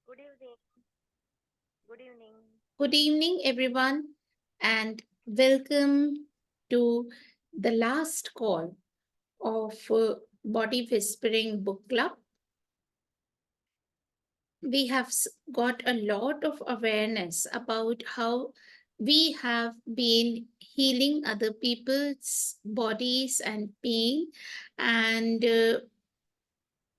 Good evening. Good evening. Good evening, everyone, and welcome to the last call of Body Whispering Book Club. We have got a lot of awareness about how we have been healing other people's bodies and pain, and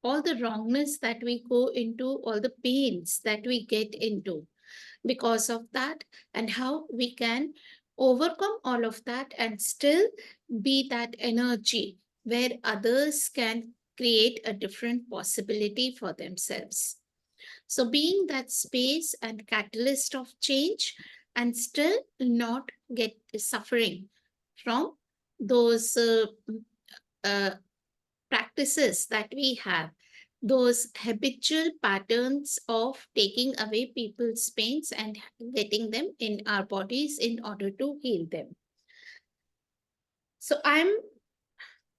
all the wrongness that we go into, all the pains that we get into because of that, and how we can overcome all of that and still be that energy where others can create a different possibility for themselves. So, being that space and catalyst of change and still not get suffering from those uh, practices that we have, those habitual patterns of taking away people's pains and getting them in our bodies in order to heal them. So I'm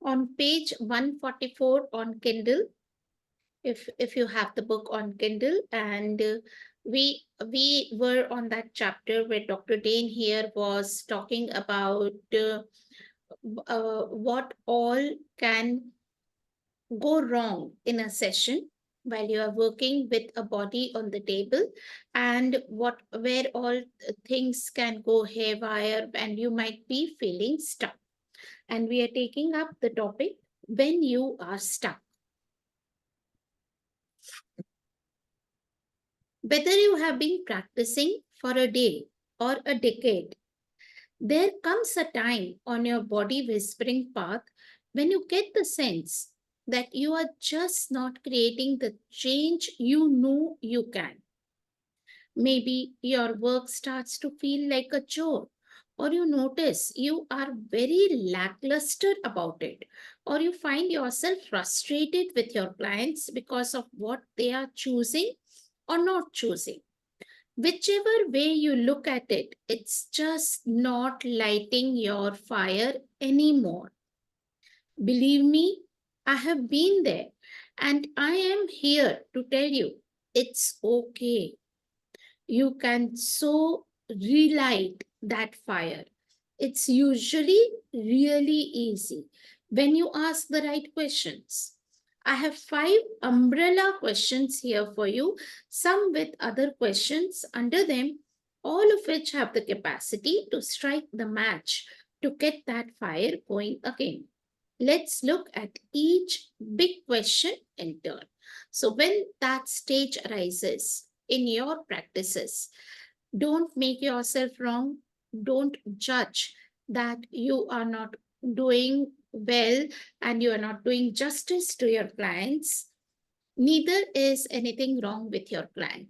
on page 144 on Kindle, if you have the book on Kindle, and we were on that chapter where Dr. Dane here was talking about what all can go wrong in a session while you are working with a body on the table, and what where all things can go haywire and you might be feeling stuck. And we are taking up the topic when you are stuck. Whether you have been practicing for a day or a decade, there comes a time on your body whispering path when you get the sense that you are just not creating the change you know you can. Maybe your work starts to feel like a chore, or you notice you are very lackluster about it, or you find yourself frustrated with your clients because of what they are choosing or not choosing. Whichever way you look at it, it's just not lighting your fire anymore. Believe me, I have been there, and I am here to tell you it's okay. You can so relight that fire. It's usually really easy when you ask the right questions. I have 5 umbrella questions here for you, some with other questions under them, all of which have the capacity to strike the match to get that fire going again. Let's look at each big question in turn. So, when that stage arises in your practices, don't make yourself wrong. Don't judge that you are not doing well and you are not doing justice to your clients. Neither is anything wrong with your client.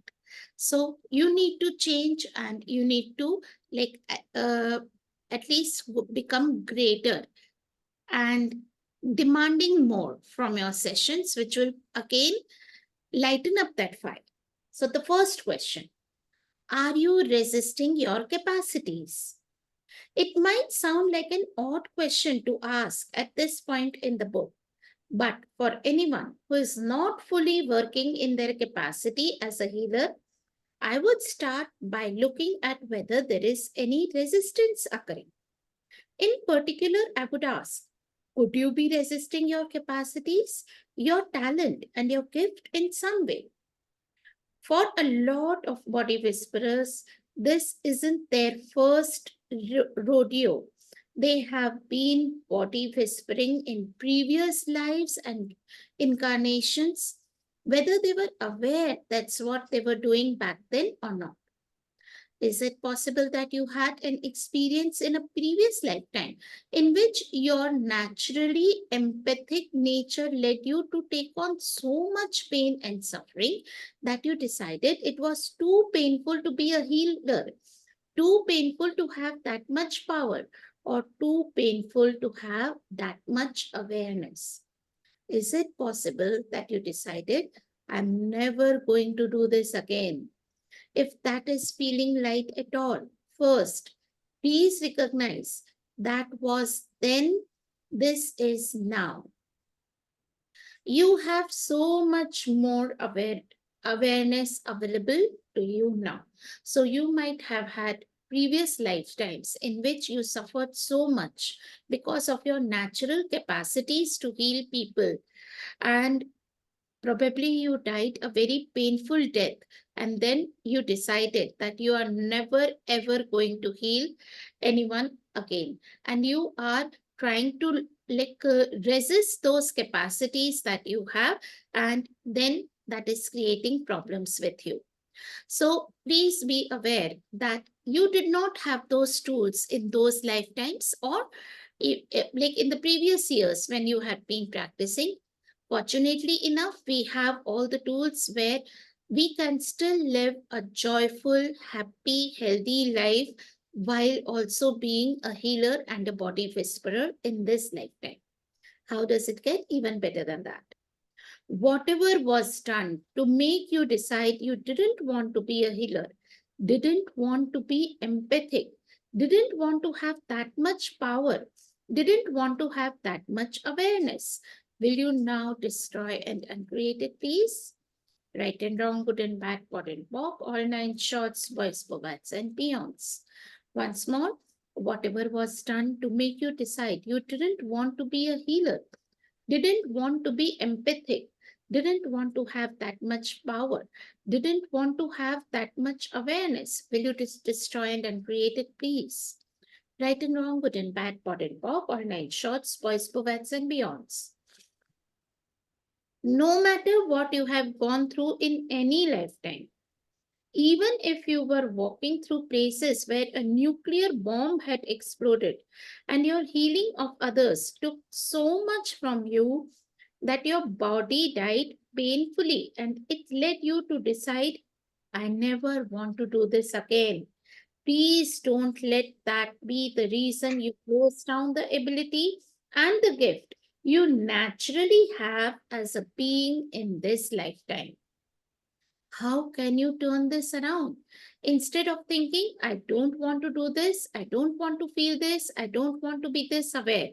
So you need to change and you need to like at least become greater and demanding more from your sessions, which will again lighten up that fire. So, the first question: are you resisting your capacities? It might sound like an odd question to ask at this point in the book, but for anyone who is not fully working in their capacity as a healer, I would start by looking at whether there is any resistance occurring. In particular, I would ask, could you be resisting your capacities, your talent, and your gift in some way? For a lot of body whisperers, this isn't their first rodeo. They have been body whispering in previous lives and incarnations, whether they were aware that's what they were doing back then or not. Is it possible that you had an experience in a previous lifetime in which your naturally empathic nature led you to take on so much pain and suffering that you decided it was too painful to be a healer, too painful to have that much power, or too painful to have that much awareness? Is it possible that you decided, I'm never going to do this again? If that is feeling light at all, first, please recognize that was then, this is now. You have so much more awareness. awareness available to you now. So you might have had previous lifetimes in which you suffered so much because of your natural capacities to heal people, and probably you died a very painful death, and then you decided that you are never ever going to heal anyone again, and you are trying to resist those capacities that you have, and then that is creating problems with you. So please be aware that you did not have those tools in those lifetimes, or like in the previous years when you had been practicing. Fortunately enough, we have all the tools where we can still live a joyful, happy, healthy life while also being a healer and a body whisperer in this lifetime. How does it get even better than that? Whatever was done to make you decide you didn't want to be a healer, didn't want to be empathic, didn't want to have that much power, didn't want to have that much awareness, will you now destroy and uncreate it, please? Right and wrong, good and bad, pot and pop, all nine shorts, boys, bobats, and peons. Once more, whatever was done to make you decide you didn't want to be a healer, didn't want to be empathic, didn't want to have that much power, didn't want to have that much awareness. Will you destroy and uncreate it, please? Right and wrong, good and bad, pot and pop, all nine shorts, boys, bovettes, and beyonds. No matter what you have gone through in any lifetime, even if you were walking through places where a nuclear bomb had exploded and your healing of others took so much from you that your body died painfully and it led you to decide, I never want to do this again. Please don't let that be the reason you close down the ability and the gift you naturally have as a being in this lifetime. How can you turn this around? Instead of thinking, I don't want to do this, I don't want to feel this, I don't want to be this aware.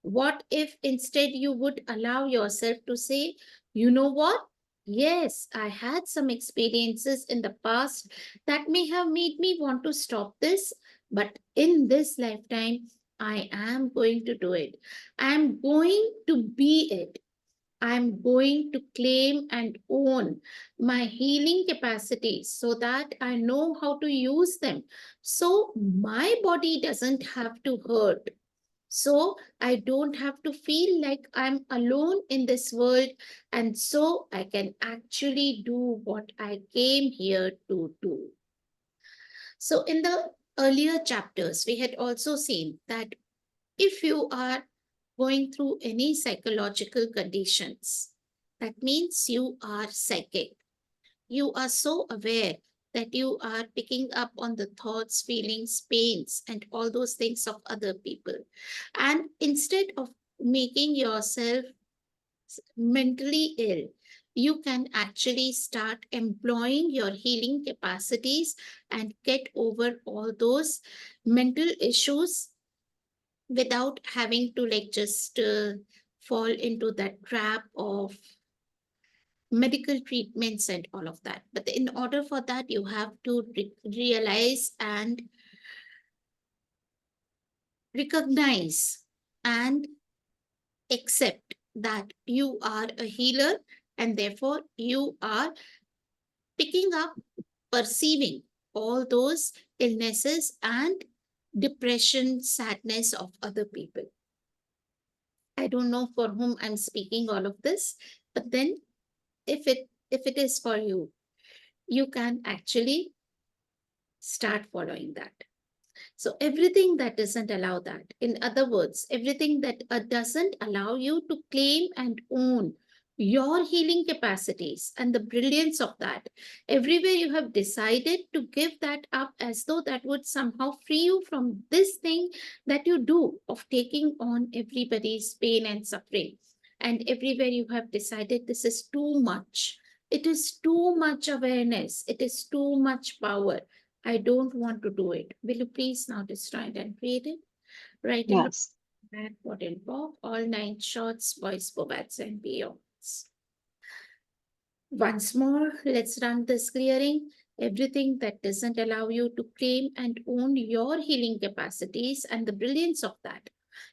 What if instead you would allow yourself to say, you know what? Yes, I had some experiences in the past that may have made me want to stop this, but in this lifetime, I am going to do it. I am going to be it. I'm going to claim and own my healing capacities so that I know how to use them. So my body doesn't have to hurt. So I don't have to feel like I'm alone in this world. And so I can actually do what I came here to do. So in the earlier chapters, we had also seen that if you are going through any psychological conditions, that means you are psychic. You are so aware that you are picking up on the thoughts, feelings, pains, and all those things of other people. And instead of making yourself mentally ill, you can actually start employing your healing capacities and get over all those mental issues without having to just fall into that trap of medical treatments and all of that. But in order for that, you have to realize and recognize and accept that you are a healer, and therefore you are picking up, perceiving all those illnesses and depression, sadness of other people. I don't know for whom I'm speaking all of this, but then if it is for you, you can actually start following that. So everything that doesn't allow that, in other words, everything that doesn't allow you to claim and own your healing capacities and the brilliance of that, everywhere you have decided to give that up as though that would somehow free you from this thing that you do of taking on everybody's pain and suffering. And everywhere you have decided this is too much. It is too much awareness. It is too much power. I don't want to do it. Will you please now destroy it and create it? Right and Yes. back, pot and pop, all nine shots, boys, bobats, and beyonds. Once more, let's run this clearing. Everything that doesn't allow you to claim and own your healing capacities and the brilliance of that.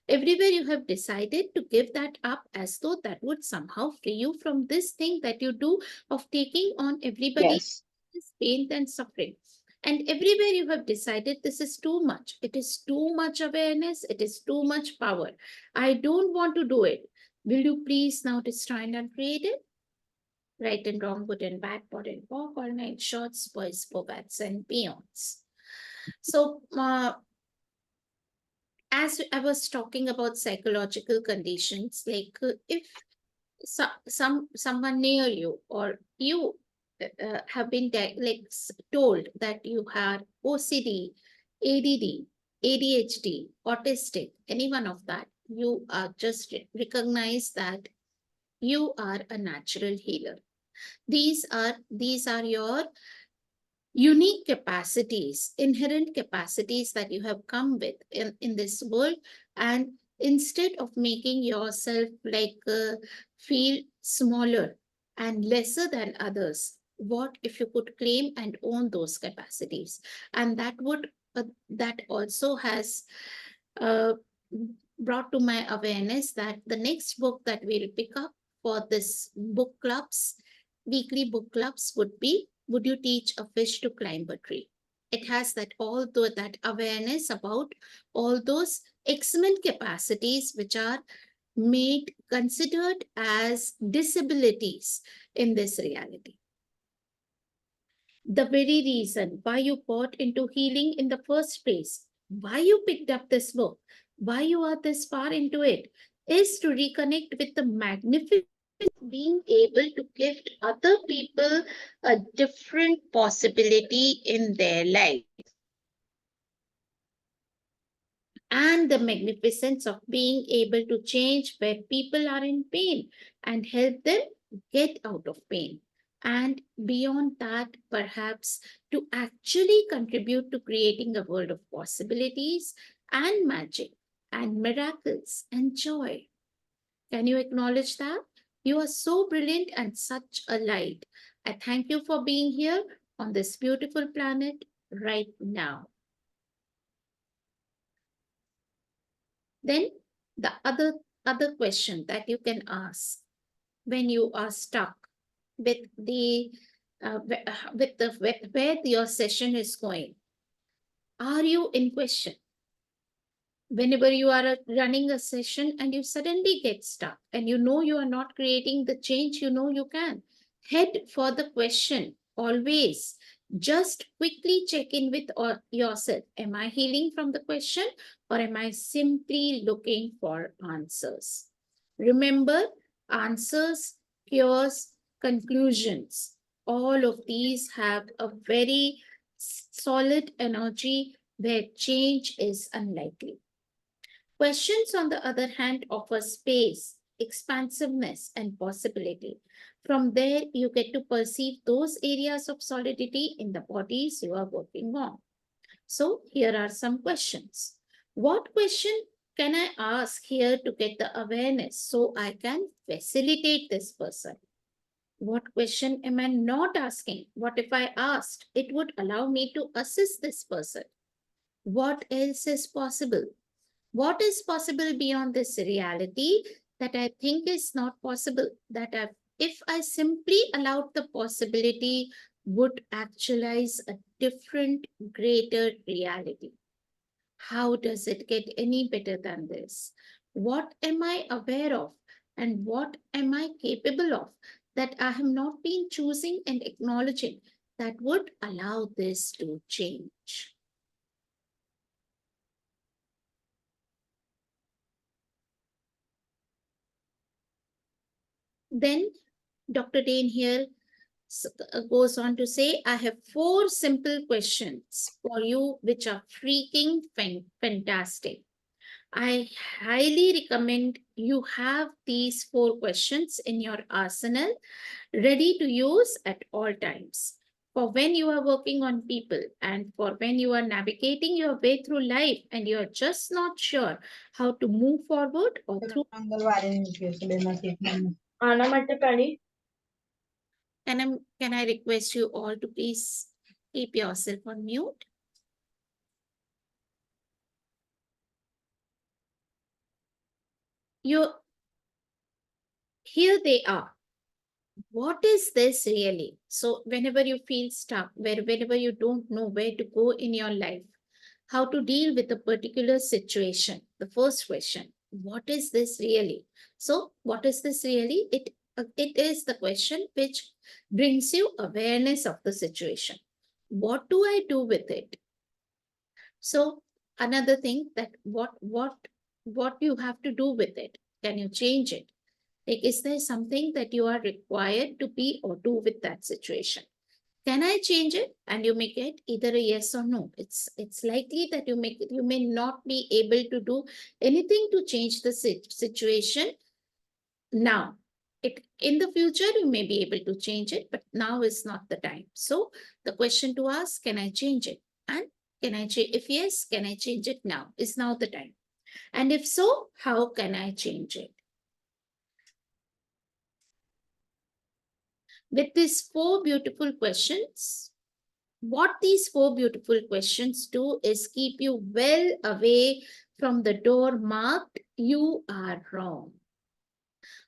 Everywhere you have decided to give that up as though that would somehow free you from this thing that you do of taking on everybody Yes. else's pain and suffering. And everywhere you have decided this is too much. It is too much awareness. It is too much power. I don't want to do it. Will you please now destroy and uncreate it? Right and wrong, good and bad, pot and pork, all night shots, boys, bobats, and peons. So, as I was talking about psychological conditions, like if someone near you or you have been told that you have OCD, ADD, ADHD, autistic, any one of that, you are just recognize that you are a natural healer. These are your unique capacities, inherent capacities that you have come with in this world. And instead of making yourself feel smaller and lesser than others, what if you could claim and own those capacities? And that also has uh, brought to my awareness that the next book that we'll pick up for this book clubs, weekly book clubs, would be Would You Teach a Fish to Climb a Tree? It has that awareness about all those excellent capacities which are made considered as disabilities in this reality. The very reason why you got into healing in the first place, why you picked up this book, why you are this far into it, is to reconnect with the magnificence of being able to give other people a different possibility in their life, and the magnificence of being able to change where people are in pain and help them get out of pain. And beyond that, perhaps to actually contribute to creating a world of possibilities and magic and miracles and joy. Can you acknowledge that? You are so brilliant and such a light. I thank you for being here on this beautiful planet right now. Then the other question that you can ask when you are stuck with where your session is going, are you in question? Whenever you are running a session and you suddenly get stuck and you know you are not creating the change you know you can, head for the question always. Just quickly check in with yourself. Am I healing from the question, or am I simply looking for answers? Remember, answers, cures, conclusions, all of these have a very solid energy where change is unlikely. Questions, on the other hand, offer space, expansiveness, and possibility. From there, you get to perceive those areas of solidity in the bodies you are working on. So, here are some questions. What question can I ask here to get the awareness so I can facilitate this person? What question am I not asking? What if I asked? It would allow me to assist this person. What else is possible? What is possible beyond this reality that I think is not possible, if I simply allowed the possibility, would actualize a different, greater reality? How does it get any better than this? What am I aware of, and what am I capable of that I have not been choosing and acknowledging that would allow this to change? Then Dr. Dane here goes on to say, I have 4 simple questions for you, which are freaking fantastic. I highly recommend you have these 4 questions in your arsenal, ready to use at all times. For when you are working on people, and for when you are navigating your way through life and you are just not sure how to move forward or through. Can I request you all to please keep yourself on mute? You Here they are. What is this really? So whenever you feel stuck, whenever you don't know where to go in your life, how to deal with a particular situation, the first question, what is this really? So what is this really? It is the question which brings you awareness of the situation. What do I do with it? So another thing, that what you have to do with it? Can you change it? Like, is there something that you are required to be or do with that situation? Can I change it? And you may get either a yes or no. It's likely that you may not be able to do anything to change the situation now. In the future you may be able to change it, but now is not the time. So the question to ask, can I change it? And can I change? If yes, can I change it now? Is now the time? And if so, how can I change it? With these four beautiful questions, what these four beautiful questions do is keep you well away from the door marked, you are wrong.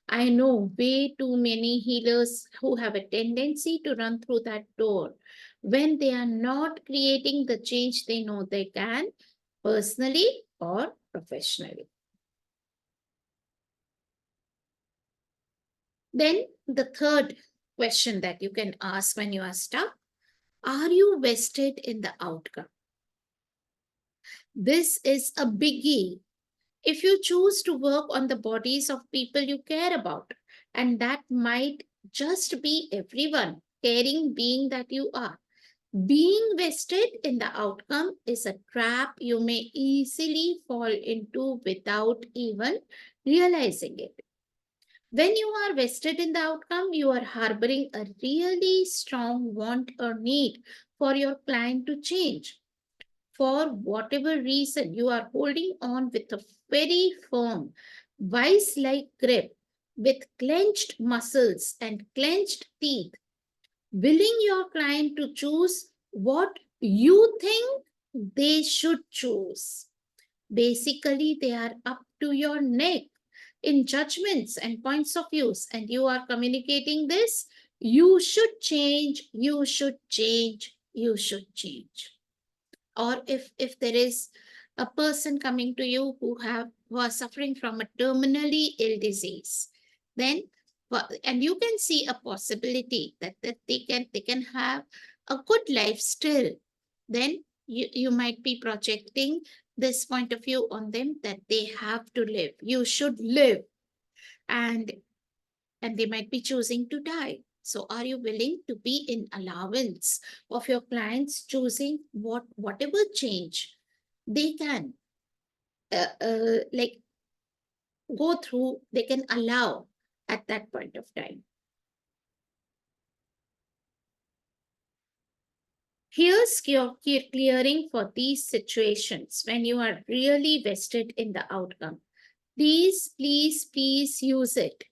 I know way too many healers who have a tendency to run through that door when they are not creating the change they know they can, personally or professionally. Then the third question that you can ask when you are stuck, are you vested in the outcome? This is a biggie. If you choose to work on the bodies of people you care about, and that might just be everyone, caring being that you are, being vested in the outcome is a trap you may easily fall into without even realizing it. When you are vested in the outcome, you are harboring a really strong want or need for your client to change. For whatever reason, you are holding on with a very firm, vice like grip with clenched muscles and clenched teeth, willing your client to choose what you think they should choose. Basically, they are up to your neck in judgments and points of views, and you are communicating this. You should change, you should change, you should change. Or if there is a person coming to you who are suffering from a terminally ill disease, then and you can see a possibility that they can have a good life still, then you might be projecting this point of view on them, that they have to live, you should live, and they might be choosing to die. So are you willing to be in allowance of your clients choosing whatever change they can like go through, they can allow at that point of time? Here's clearing for these situations when you are really vested in the outcome. Please, please, please use it.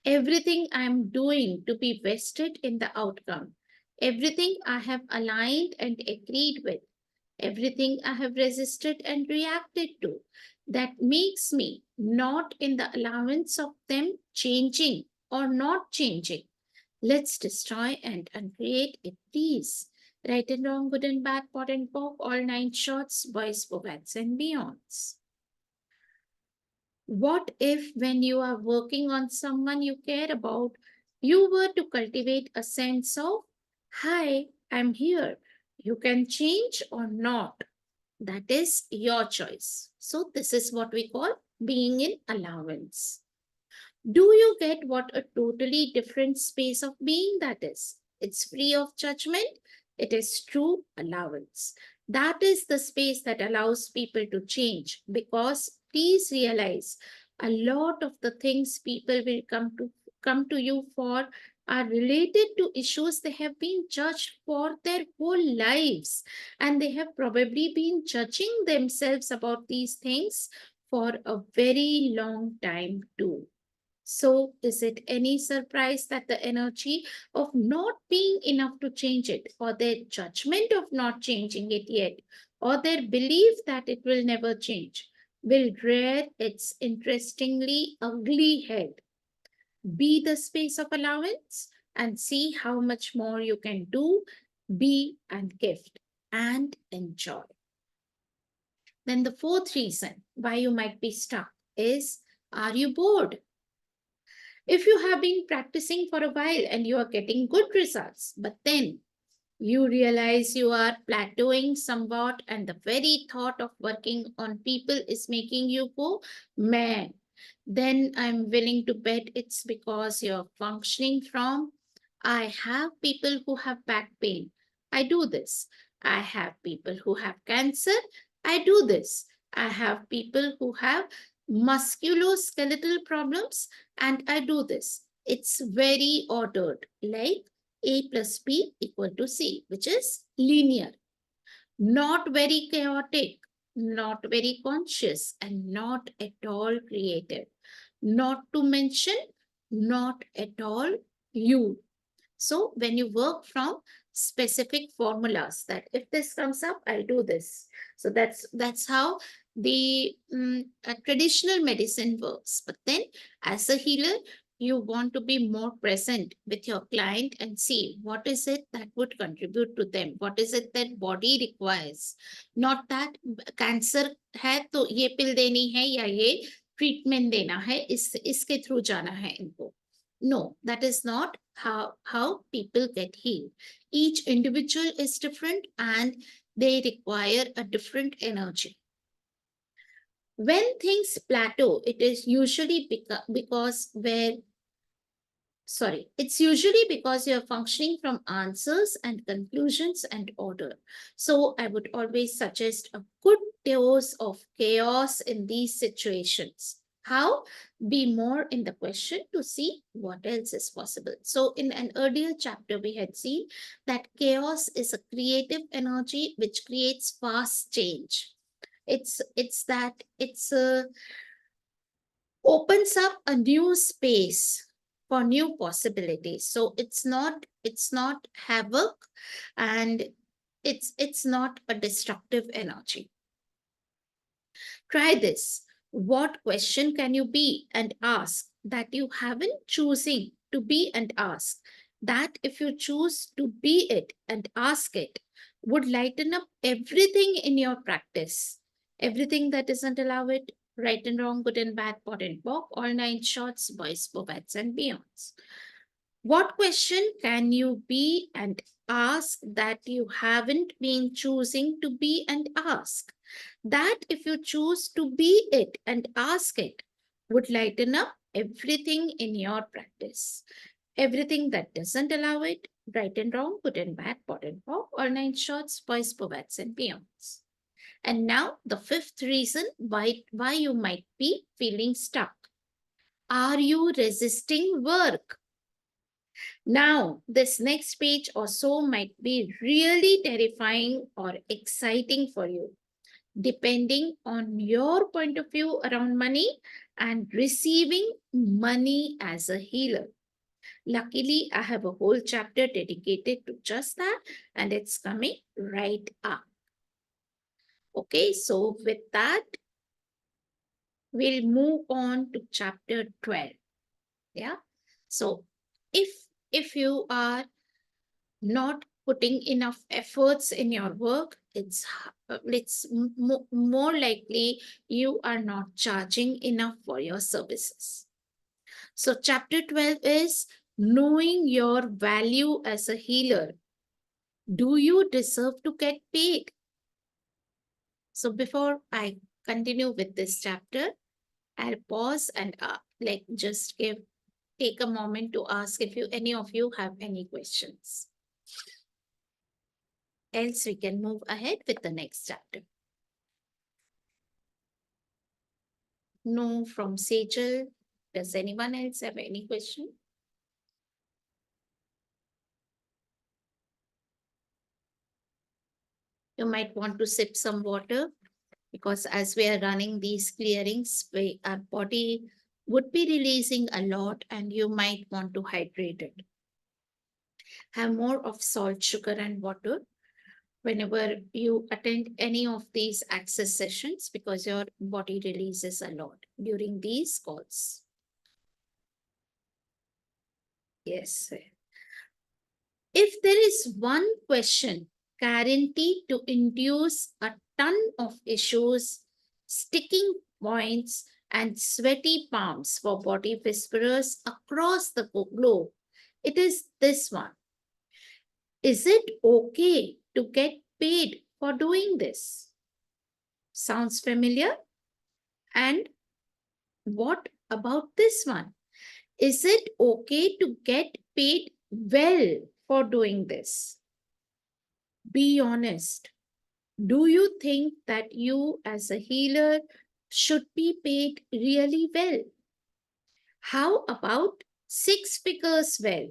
Everything I'm doing to be vested in the outcome, everything I have aligned and agreed with, everything I have resisted and reacted to, that makes me not in the allowance of them changing or not changing. Let's destroy and uncreate it, please. Right and wrong, good and bad, pot and pock, all nine shorts, boys, bobats, and beyonds. What if, when you are working on someone you care about, you were to cultivate a sense of, hi, I'm here. You can change or not. That is your choice. So, this is what we call being in allowance. Do you get what a totally different space of being that is? It's free of judgment. It is true allowance. That is the space that allows people to change, because please realize, a lot of the things people will come to you for are related to issues they have been judged for their whole lives, and they have probably been judging themselves about these things for a very long time too. So, is it any surprise that the energy of not being enough to change it, or their judgment of not changing it yet, or their belief that it will never change, will rear its interestingly ugly head? Be the space of allowance and see how much more you can do, be, and gift and enjoy. Then, the fourth reason why you might be stuck is, are you bored? If you have been practicing for a while and you are getting good results, but then you realize you are plateauing somewhat, and the very thought of working on people is making you go, man, then I'm willing to bet it's because you're functioning from, I have people who have back pain. I do this. I have people who have cancer. I do this. I have people who have musculoskeletal problems, and I do this. It's very ordered, like A plus B equal to C, which is linear, not very chaotic, not very conscious, and not at all creative. Not to mention, not at all you. So when you work from specific formulas, that if this comes up, I'll do this. So that's how the traditional medicine works. But then, as a healer, you want to be more present with your client and see what is it that would contribute to them, what is it that body requires. Not that cancer है तो ये पिल देनी है या ये treatment देना है, इसके थ्रू जाना है इनको. No, that is not how people get healed. Each individual is different and they require a different energy. When things plateau, it is usually it's usually because you're functioning from answers and conclusions and order. So I would always suggest a good dose of chaos in these situations. How? Be more in the question to see what else is possible. So in an earlier chapter, we had seen that chaos is a creative energy which creates fast change. It's opens up a new space for new possibilities. So it's not havoc, and it's not a destructive energy. Try this. What question can you be and ask that you haven't choosing to be and ask? That if you choose to be it and ask it, would lighten up everything in your practice. Everything that doesn't allow it, right and wrong, good and bad, pot and pop, all nine shorts, boys, bobettes, and beyonds. What question can you be and ask that you haven't been choosing to be and ask? That if you choose to be it and ask it, would lighten up everything in your practice. Everything that doesn't allow it, right and wrong, good and bad, pot and pop, all nine shorts, boys, bobettes, and beyonds. And now the fifth reason why you might be feeling stuck. Are you resisting work? Now, this next page or so might be really terrifying or exciting for you, depending on your point of view around money and receiving money as a healer. Luckily, I have a whole chapter dedicated to just that, and it's coming right up. Okay, so with that, we'll move on to chapter 12. Yeah. So if you are not putting enough efforts in your work, it's more likely you are not charging enough for your services. So chapter 12 is knowing your value as a healer. Do you deserve to get paid? So before I continue with this chapter, I'll pause and just take a moment to ask if any of you have any questions. Else we can move ahead with the next chapter. No from Sejal. Does anyone else have any question? You might want to sip some water, because as we are running these clearings, our body would be releasing a lot and you might want to hydrate it. Have more of salt, sugar, and water whenever you attend any of these access sessions because your body releases a lot during these calls. Yes. If there is one question guaranteed to induce a ton of issues, sticking points, and sweaty palms for body whisperers across the globe, it is this one. Is it okay to get paid for doing this? Sounds familiar? And what about this one? Is it okay to get paid well for doing this? Be honest. Do you think that you, as a healer, should be paid really well? How about six figures well?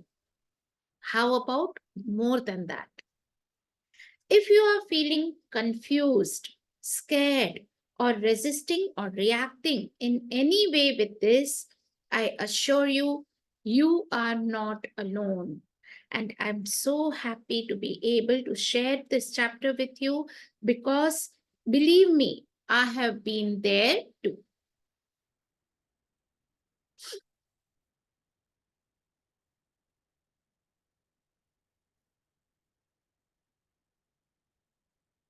How about more than that? If you are feeling confused, scared, or resisting or reacting in any way with this, I assure you, you are not alone. And I'm so happy to be able to share this chapter with you because believe me, I have been there too.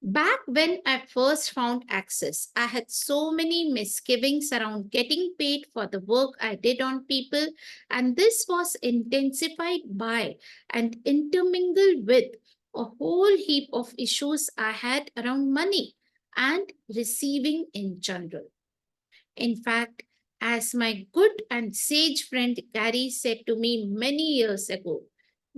Back when I first found access, I had so many misgivings around getting paid for the work I did on people, and this was intensified by and intermingled with a whole heap of issues I had around money and receiving in general. In fact, as my good and sage friend Gary said to me many years ago,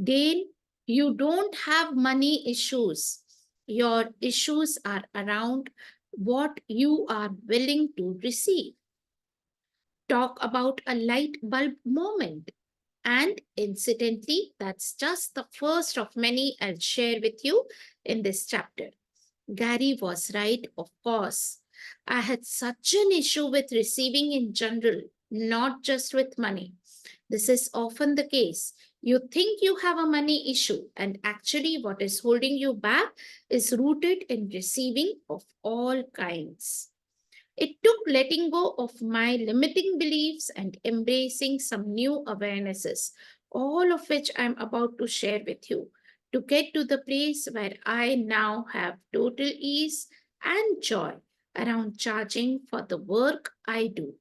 Dane, you don't have money issues. Your issues are around what you are willing to receive. Talk about a light bulb moment. And incidentally, that's just the first of many I'll share with you in this chapter. Gary was right, of course. I had such an issue with receiving in general, not just with money. This is often the case. You think you have a money issue, and actually, what is holding you back is rooted in receiving of all kinds. It took letting go of my limiting beliefs and embracing some new awarenesses, all of which I'm about to share with you, to get to the place where I now have total ease and joy around charging for the work I do.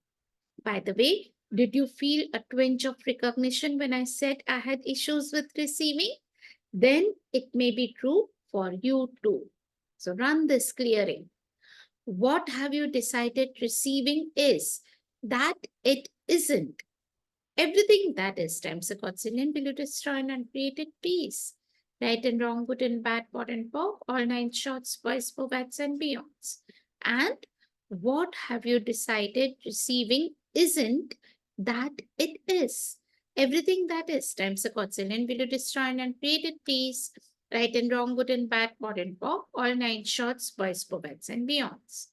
By the way, did you feel a twinge of recognition when I said I had issues with receiving? Then it may be true for you too. So run this clearing. What have you decided receiving is that it isn't. Everything that is times a quadrillion will you destroy and created peace. Right and wrong, good and bad, pot and pork, all nine shorts, boys, bats, and beyonds. And what have you decided receiving isn't that it is. Everything that is times a quadrillion will you destroy and created peace. Right and wrong, good and bad, pot and pork, all nine shorts, boys, bats, and beyonds.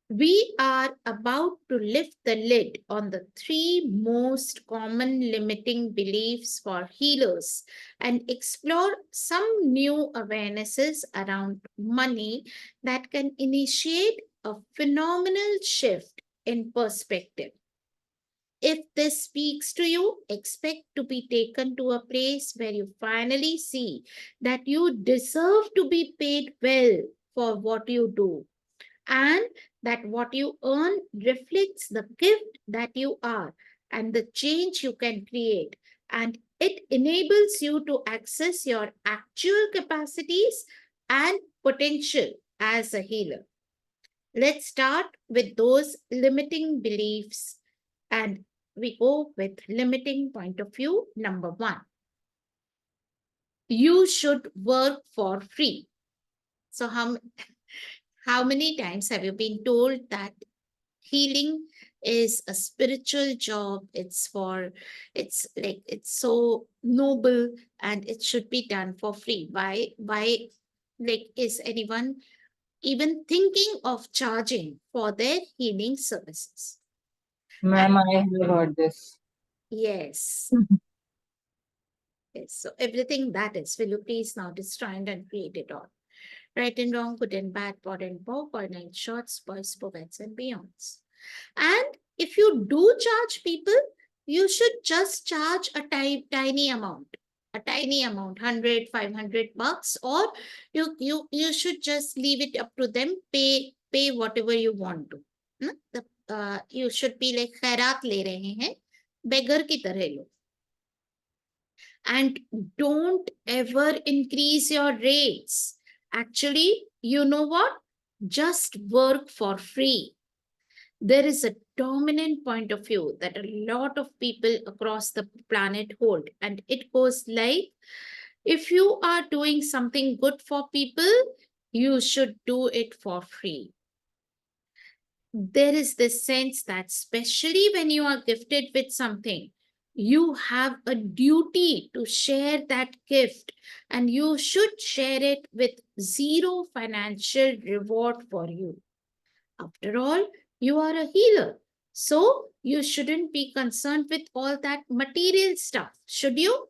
We are about to lift the lid on the three most common limiting beliefs for healers and explore some new awarenesses around money that can initiate a phenomenal shift in perspective. If this speaks to you, expect to be taken to a place where you finally see that you deserve to be paid well for what you do and that what you earn reflects the gift that you are and the change you can create. And it enables you to access your actual capacities and potential as a healer. Let's start with those limiting beliefs. And we go with limiting point of view number one. You should work for free. So, how many times have you been told that healing is a spiritual job? It's like it's so noble and it should be done for free. Why like is anyone even thinking of charging for their healing services. Ma'am, I have heard this. Yes, yes. So everything that is, will you please now destroy and create it all? Right and wrong, good and bad, pod and poke, all nine shorts, boys, poets, and beyonds. And if you do charge people, you should just charge a tiny amount. A tiny amount, 100, 500 bucks, or you should just leave it up to them. Pay whatever you want to. You should be like खैरात ले रहे हैं, beggar की तरह लो. And don't ever increase your rates. Actually, you know what? Just work for free. There is a dominant point of view that a lot of people across the planet hold, and it goes like, if you are doing something good for people, you should do it for free. There is this sense that, especially when you are gifted with something, you have a duty to share that gift, and you should share it with zero financial reward for you. After all, you are a healer. So you shouldn't be concerned with all that material stuff, should you?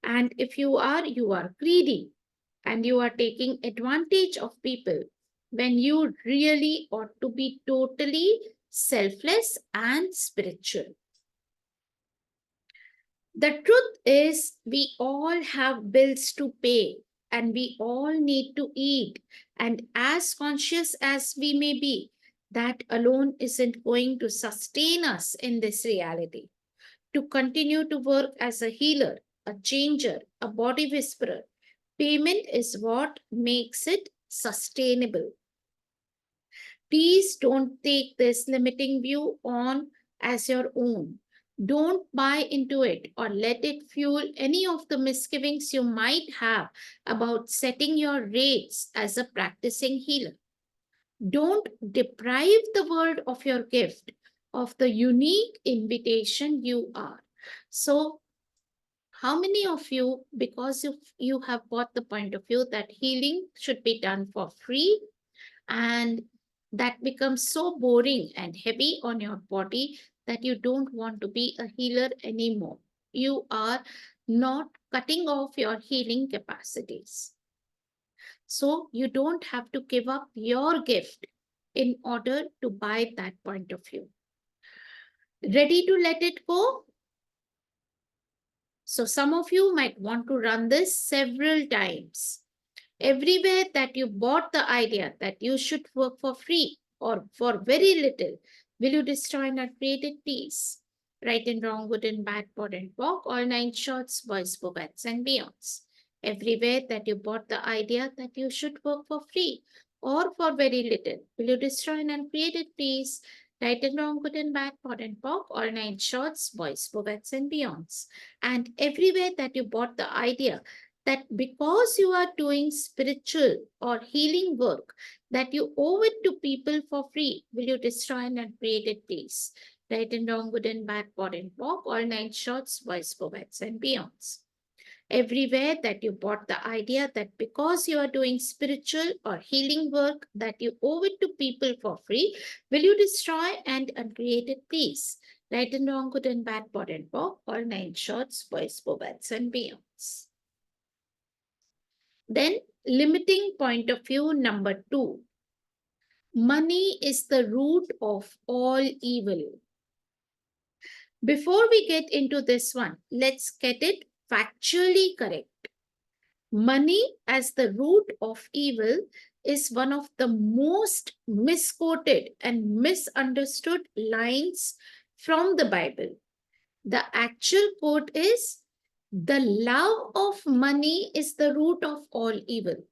And if you are greedy and you are taking advantage of people when you really ought to be totally selfless and spiritual. The truth is, we all have bills to pay and we all need to eat. And as conscious as we may be, that alone isn't going to sustain us in this reality. To continue to work as a healer, a changer, a body whisperer, payment is what makes it sustainable. Please don't take this limiting view on as your own. Don't buy into it or let it fuel any of the misgivings you might have about setting your rates as a practicing healer. Don't deprive the world of your gift, of the unique invitation you are. So, how many of you, because you have got the point of view that healing should be done for free, and that becomes so boring and heavy on your body that you don't want to be a healer anymore? You are not cutting off your healing capacities. So you don't have to give up your gift in order to buy that point of view. Ready to let it go? So some of you might want to run this several times. Everywhere that you bought the idea that you should work for free or for very little, will you destroy and create peace? Right and wrong, good and bad, pod and walk, all nine shorts, boys, bobets, and beyonds. Everywhere that you bought the idea that you should work for free or for very little, will you destroy and create peace? Right and wrong, good and bad, pod and pop, all nine shorts, boys, bobets, and beyonds. And everywhere that you bought the idea that because you are doing spiritual or healing work, that you owe it to people for free, will you destroy and create peace? Right and wrong, good and bad, pod and pop, all nine shorts, boys, poets, and beyonds. Everywhere that you bought the idea that because you are doing spiritual or healing work, that you owe it to people for free, will you destroy and uncreate peace? Right and wrong, good and bad, pod and pop, all nine shorts, boys, poets, and beyonds. Then, limiting point of view number 2. Money is the root of all evil. Before we get into this one, let's get it factually correct. Money as the root of evil is one of the most misquoted and misunderstood lines from the Bible. The actual quote is, "The love of money is the root of all evil,"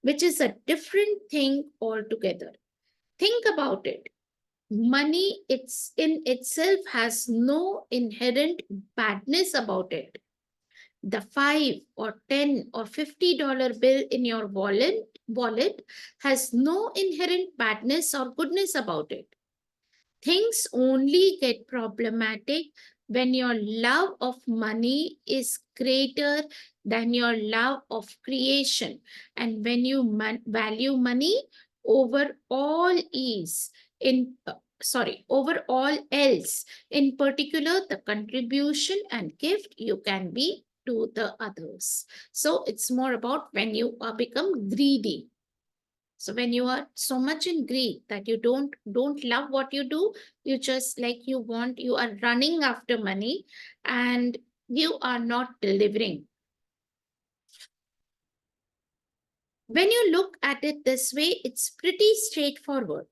which is a different thing altogether. Think about it. Money in itself has no inherent badness about it. The 5 or 10 or $50 bill in your wallet has no inherent badness or goodness about it. Things only get problematic when your love of money is greater than your love of creation, and when you value money over all ease in over all else, in particular the contribution and gift you can be to the others. So it's more about when you are become greedy. So when you are so much in greed that you don't love what you do, you just like you are running after money and you are not delivering. When you look at it this way, it's pretty straightforward.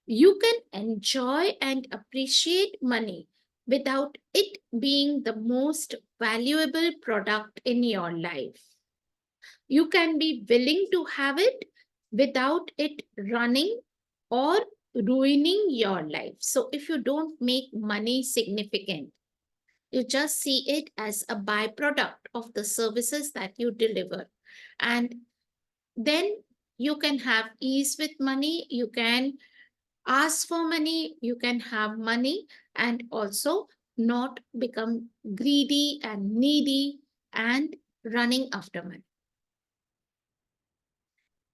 You can enjoy and appreciate money without it being the most valuable product in your life. You can be willing to have it without it running or ruining your life. So, if you don't make money significant, you just see it as a byproduct of the services that you deliver. And then you can have ease with money, you can ask for money, you can have money, and also not become greedy and needy and running after money.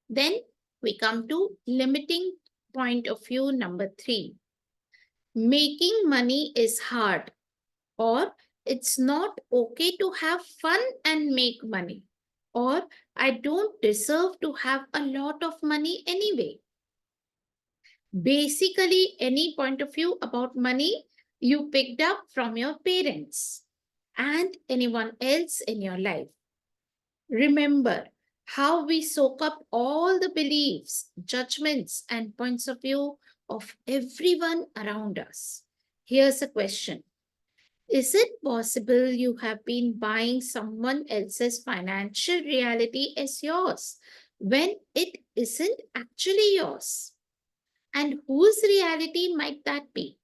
Then we come to limiting point of view number 3. Making money is hard, or it's not okay to have fun and make money, or I don't deserve to have a lot of money anyway. Basically, any point of view about money you picked up from your parents and anyone else in your life. Remember how we soak up all the beliefs, judgments, and points of view of everyone around us. Here's a question. Is it possible you have been buying someone else's financial reality as yours when it isn't actually yours? And whose reality might that be?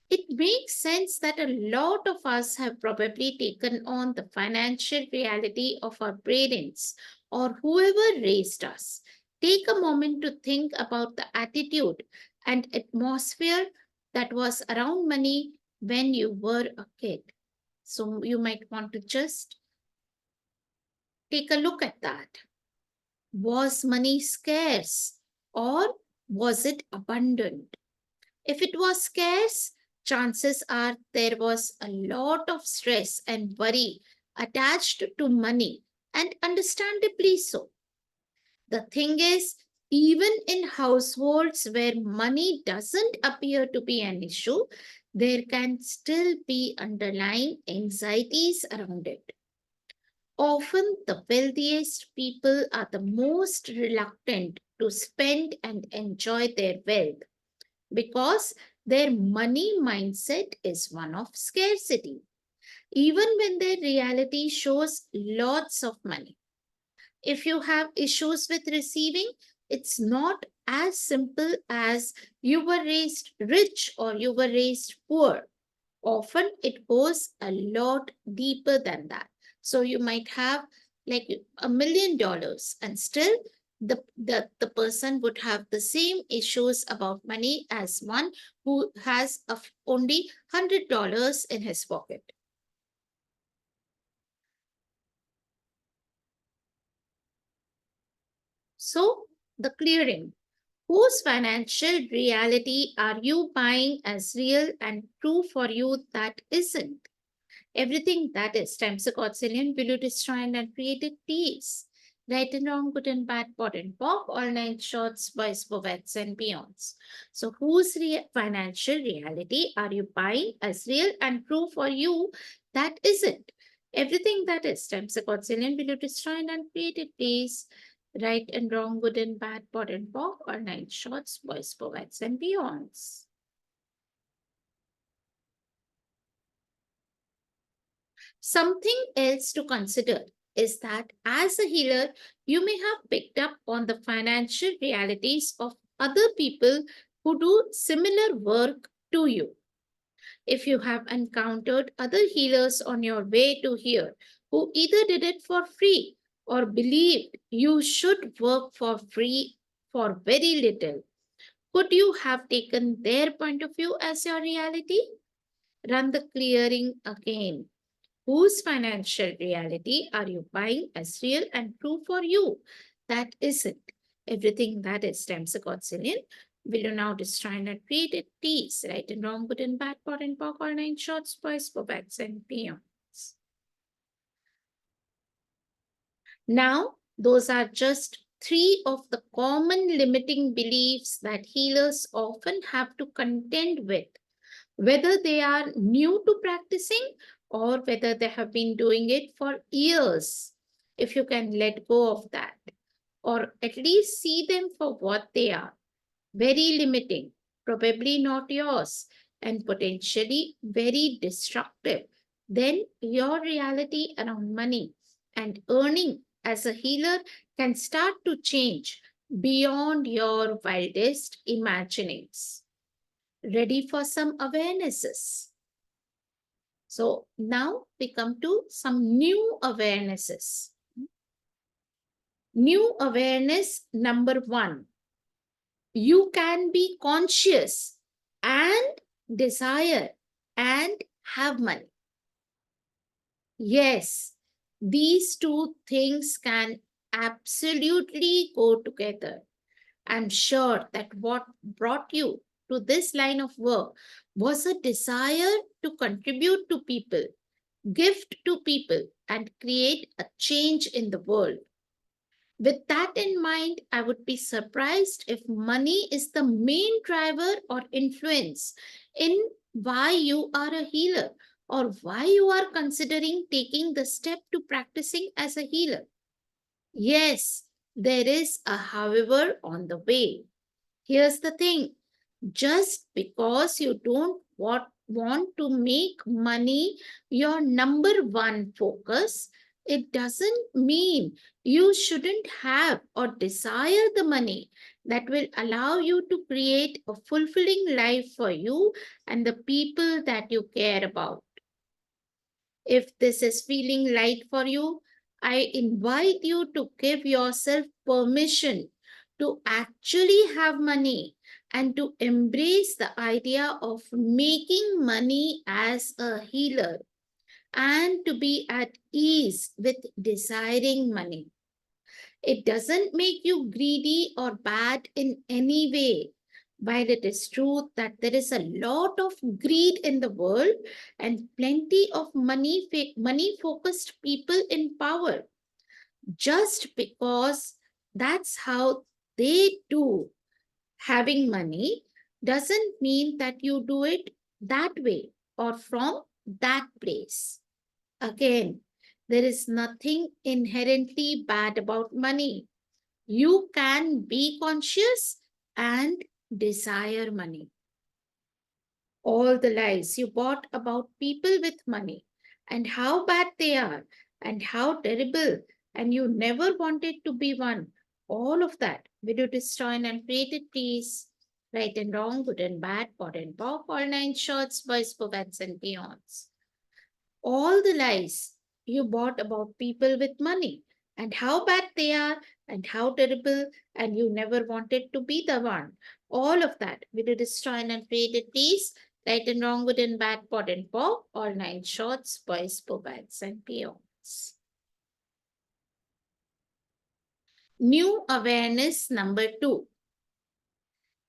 It makes sense that a lot of us have probably taken on the financial reality of our parents or whoever raised us. Take a moment to think about the attitude and atmosphere that was around money when you were a kid. So you might want to just take a look at that. Was money scarce or was it abundant? If it was scarce, chances are there was a lot of stress and worry attached to money, and understandably so. The thing is, even in households where money doesn't appear to be an issue, there can still be underlying anxieties around it. Often, the wealthiest people are the most reluctant to spend and enjoy their wealth because their money mindset is one of scarcity, even when their reality shows lots of money. If you have issues with receiving, it's not as simple as you were raised rich or you were raised poor. Often it goes a lot deeper than that. So you might have like $1 million and still the person would have the same issues about money as one who has only $100 in his pocket. So the clearing. Whose financial reality are you buying as real and true for you that isn't? Everything that is times a quadrillion will you destroy and create a peace. Right and wrong, good and bad, pot and pop, all nine shorts, boys, bovettes, and beyonds. So, whose financial reality are you buying as real and true for you that isn't? Everything that is times a quadrillion will you destroy and create a peace. Right and wrong, good and bad, pot and pop, all nine shorts, boys, bovettes, and beyonds. Something else to consider is that as a healer, you may have picked up on the financial realities of other people who do similar work to you. If you have encountered other healers on your way to here who either did it for free or believed you should work for free for very little, could you have taken their point of view as your reality? Run the clearing again. Whose financial reality are you buying as real and true for you? That isn't. Everything that is times a godzillion. Will you now destroy and create a tease, right and wrong, good and bad, pot and pock, all nine shorts, boys, bobats, and peons? Now, those are just three of the common limiting beliefs that healers often have to contend with, whether they are new to practicing or whether they have been doing it for years. If you can let go of that, or at least see them for what they are, very limiting, probably not yours, and potentially very destructive, then your reality around money and earning as a healer can start to change beyond your wildest imaginings. Ready for some awarenesses? So now we come to some new awarenesses. New awareness number one: you can be conscious and desire and have money. Yes, these two things can absolutely go together. I'm sure that what brought you to this line of work was a desire to contribute to people, gift to people, and create a change in the world. With that in mind, I would be surprised if money is the main driver or influence in why you are a healer or why you are considering taking the step to practicing as a healer. Yes, there is a however on the way. Here's the thing: just because you don't want to make money your number one focus, it doesn't mean you shouldn't have or desire the money that will allow you to create a fulfilling life for you and the people that you care about. If this is feeling light for you, I invite you to give yourself permission to actually have money and to embrace the idea of making money as a healer and to be at ease with desiring money. It doesn't make you greedy or bad in any way. While it is true that there is a lot of greed in the world and plenty of money focused people in power, just because that's how they do having money doesn't mean that you do it that way or from that place. Again, there is nothing inherently bad about money. You can be conscious and desire money. All the lies you bought about people with money and how bad they are and how terrible, and you never wanted to be one. All of that will you destroy and create it, please. Right and wrong, good and bad, pot and pop, all nine shorts, boys, bobats, and peons. All the lies you bought about people with money and how bad they are and how terrible, and you never wanted to be the one. All of that will you destroy and create it, please. Right and wrong, good and bad, pot and pop, all nine shorts, boys, bobats, and peons. New awareness number two: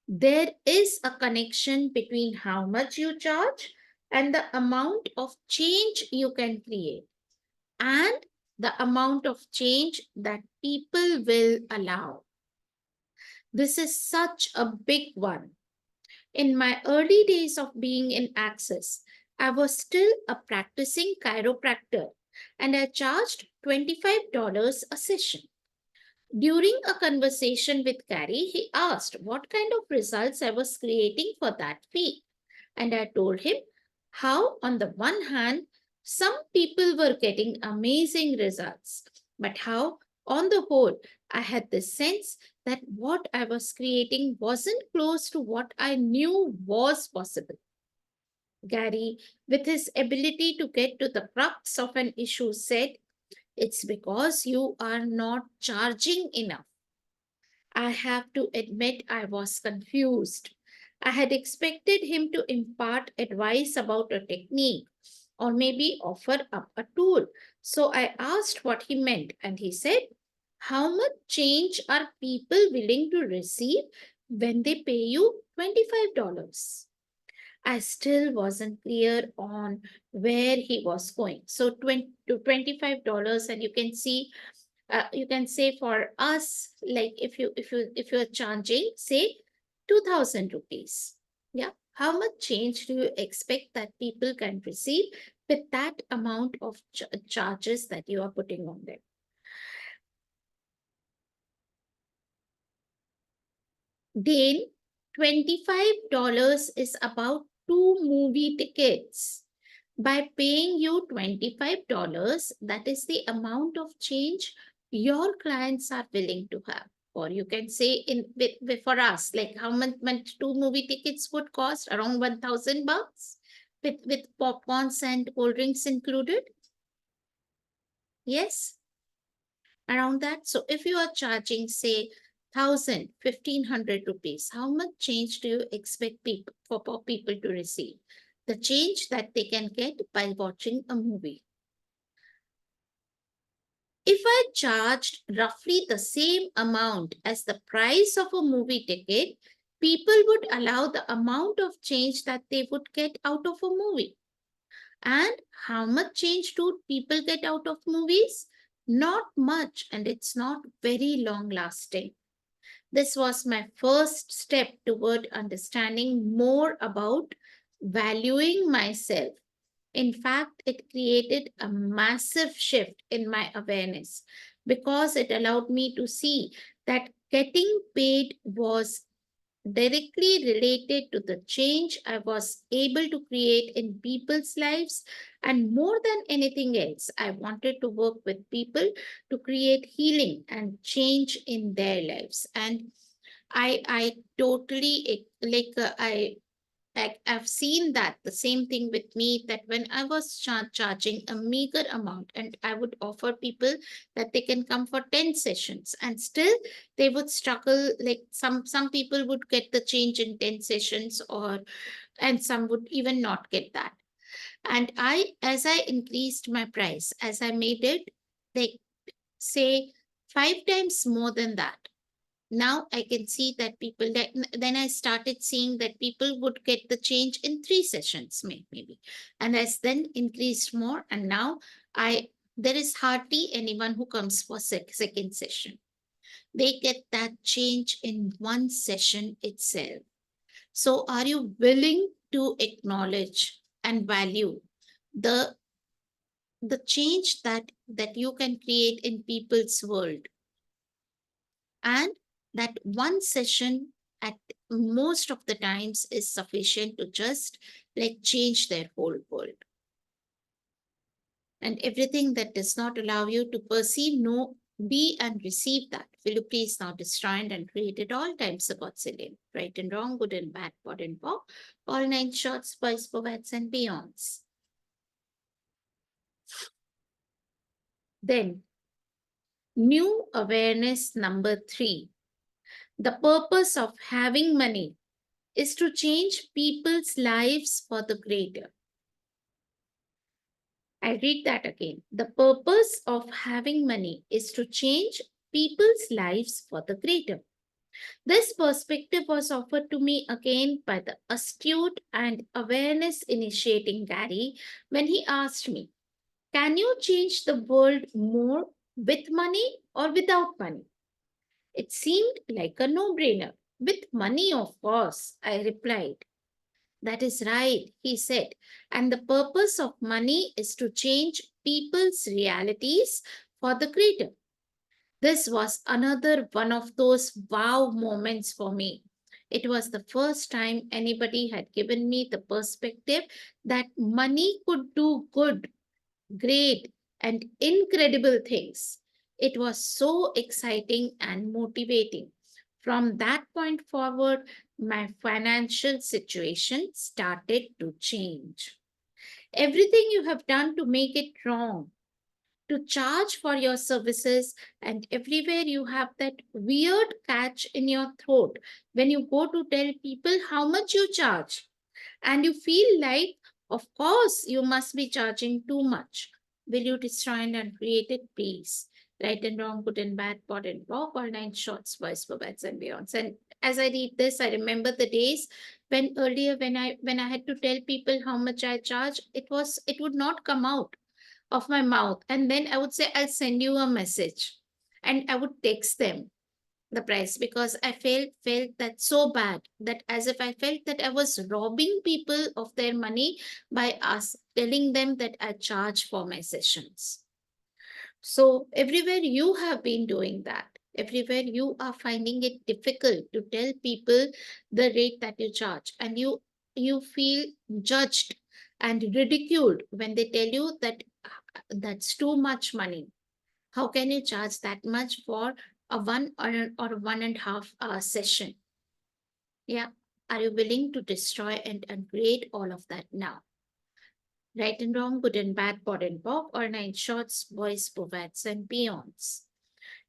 there is a connection between how much you charge and the amount of change you can create, and the amount of change that people will allow. This is such a big one. In my early days of being in Access, I was still a practicing chiropractor and I charged $25 a session. During a conversation with Gary, he asked what kind of results I was creating for that fee. And I told him how, on the one hand, some people were getting amazing results, but how, on the whole, I had the sense that what I was creating wasn't close to what I knew was possible. Gary, with his ability to get to the crux of an issue, said, "It's because you are not charging enough." I have to admit, I was confused. I had expected him to impart advice about a technique or maybe offer up a tool. So I asked what he meant, and he said, how much change are people willing to receive when they pay you $25? I still wasn't clear on where he was going. So 20 to $25, and you can say for us, like if you're charging, say 2,000 rupees. Yeah. How much change do you expect that people can receive with that amount of charges that you are putting on them? Then $25 is about two movie tickets. By paying you $25, that is the amount of change your clients are willing to have. Or you can say for us, like how much two movie tickets would cost? Around 1,000 bucks with popcorns and cold drinks included. Yes, around that. So if you are charging, say, 1,000, 1,500 rupees, how much change do you expect for people to receive? The change that they can get by watching a movie. If I charged roughly the same amount as the price of a movie ticket, people would allow the amount of change that they would get out of a movie. And how much change do people get out of movies? Not much, and it's not very long lasting. This was my first step toward understanding more about valuing myself. In fact, it created a massive shift in my awareness because it allowed me to see that getting paid was directly related to the change I was able to create in people's lives. And more than anything else, I wanted to work with people to create healing and change in their lives. And I totally I've seen that the same thing with me, that when I was charging a meager amount and I would offer people that they can come for 10 sessions, and still they would struggle. Like some people would get the change in 10 sessions, or and some would even not get that. And as I increased my price, as I made it, like, say, 5 times more than that, now I can see that then I started seeing that people would get the change in 3 sessions, maybe. And as then increased more, and now I there is hardly anyone who comes for second session. They get that change in one session itself. So are you willing to acknowledge and value the the change that you can create in people's world? And that one session at most of the times is sufficient to just like change their whole world. And everything that does not allow you to perceive, know, be and receive that, will you please now destroy and create at all times about silly, right and wrong, good and bad, pod and pop, all 9 shorts, boys, poets, and beyonds. Then, new awareness number 3. The purpose of having money is to change people's lives for the greater. I read that again. The purpose of having money is to change people's lives for the greater. This perspective was offered to me again by the astute and awareness initiating Gary when he asked me, can you change the world more with money or without money? It seemed like a no brainer. With money, of course, I replied. That is right, he said. And the purpose of money is to change people's realities for the greater. This was another one of those wow moments for me. It was the first time anybody had given me the perspective that money could do good, great, and incredible things. It was so exciting and motivating. From that point forward, my financial situation started to change. Everything you have done to make it wrong, to charge for your services, and everywhere you have that weird catch in your throat when you go to tell people how much you charge, and you feel like, of course, you must be charging too much. Will you destroy and uncreate it, please? Right and wrong, good and bad, pot and pop, all nine shorts, boys, bobettes, and beyonds. And as I read this, I remember the days when earlier when I had to tell people how much I charge, it would not come out of my mouth. And then I would say, I'll send you a message. And I would text them the price because I felt that so bad, that as if I felt that I was robbing people of their money by us telling them that I charge for my sessions. So everywhere you have been doing that. Everywhere you are finding it difficult to tell people the rate that you charge, and you feel judged and ridiculed when they tell you that that's too much money. How can you charge that much for a 1 or 1.5 hour session? Yeah. Are you willing to destroy and upgrade all of that now? Right and wrong, good and bad, pod and pop, or nine shorts, boys, bovettes, and peons.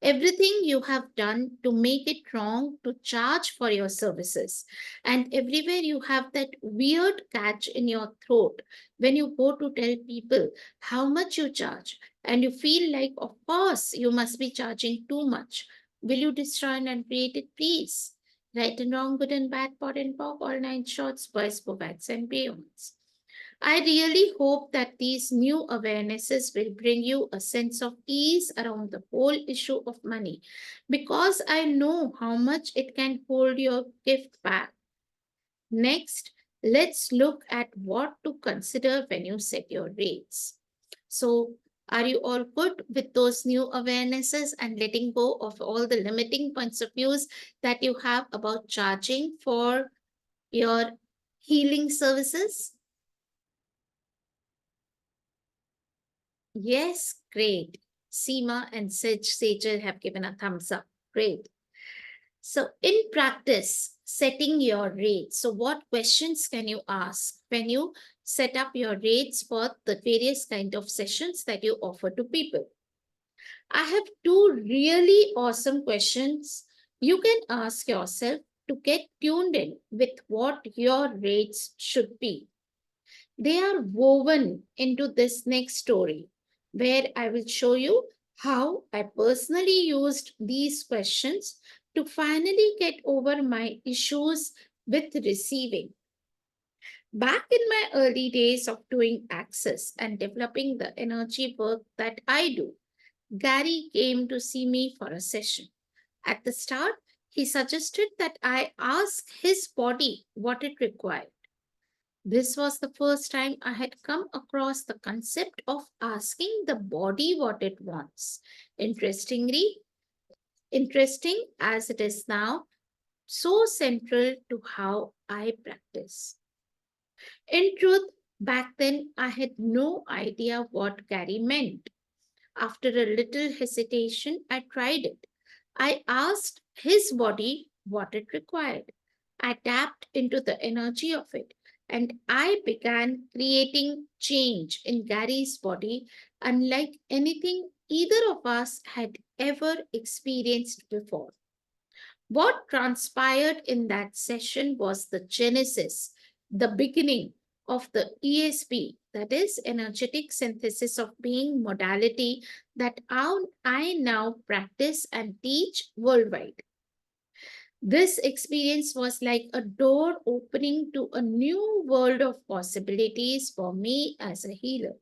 Everything you have done to make it wrong to charge for your services. And everywhere you have that weird catch in your throat when you go to tell people how much you charge. And you feel like, of course, you must be charging too much. Will you destroy and create it, please? Right and wrong, good and bad, pot and pop, all nine shorts, boys, bovettes, and peons. I really hope that these new awarenesses will bring you a sense of ease around the whole issue of money, because I know how much it can hold your gift back. Next, let's look at what to consider when you set your rates. So, are you all good with those new awarenesses and letting go of all the limiting points of views that you have about charging for your healing services? Yes, great. Seema and Sejal have given a thumbs up. Great. So, in practice, setting your rates. So, what questions can you ask when you set up your rates for the various kind of sessions that you offer to people? I have two really awesome questions you can ask yourself to get tuned in with what your rates should be. They are woven into this next story, where I will show you how I personally used these questions to finally get over my issues with receiving. Back in my early days of doing access and developing the energy work that I do, Gary came to see me for a session. At the start, he suggested that I ask his body what it required. This was the first time I had come across the concept of asking the body what it wants. Interestingly, interesting as it is now, so central to how I practice. In truth, back then I had no idea what Gary meant. After a little hesitation, I tried it. I asked his body what it required. I tapped into the energy of it, and I began creating change in Gary's body unlike anything either of us had ever experienced before. What transpired in that session was the genesis, the beginning of the ESP, that is, energetic synthesis of being modality, that I now practice and teach worldwide. This experience was like a door opening to a new world of possibilities for me as a healer.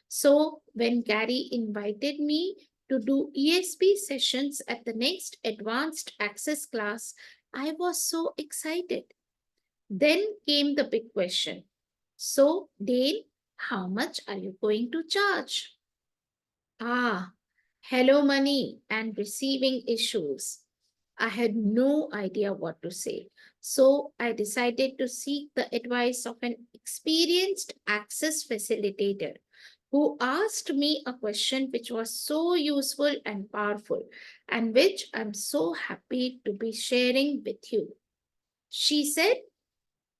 So, when Gary invited me to do ESP sessions at the next advanced access class, I was so excited. Then came the big question. So, Dale, how much are you going to charge? Ah, hello, money and receiving issues. I had no idea what to say. So I decided to seek the advice of an experienced access facilitator who asked me a question which was so useful and powerful, and which I'm so happy to be sharing with you. She said,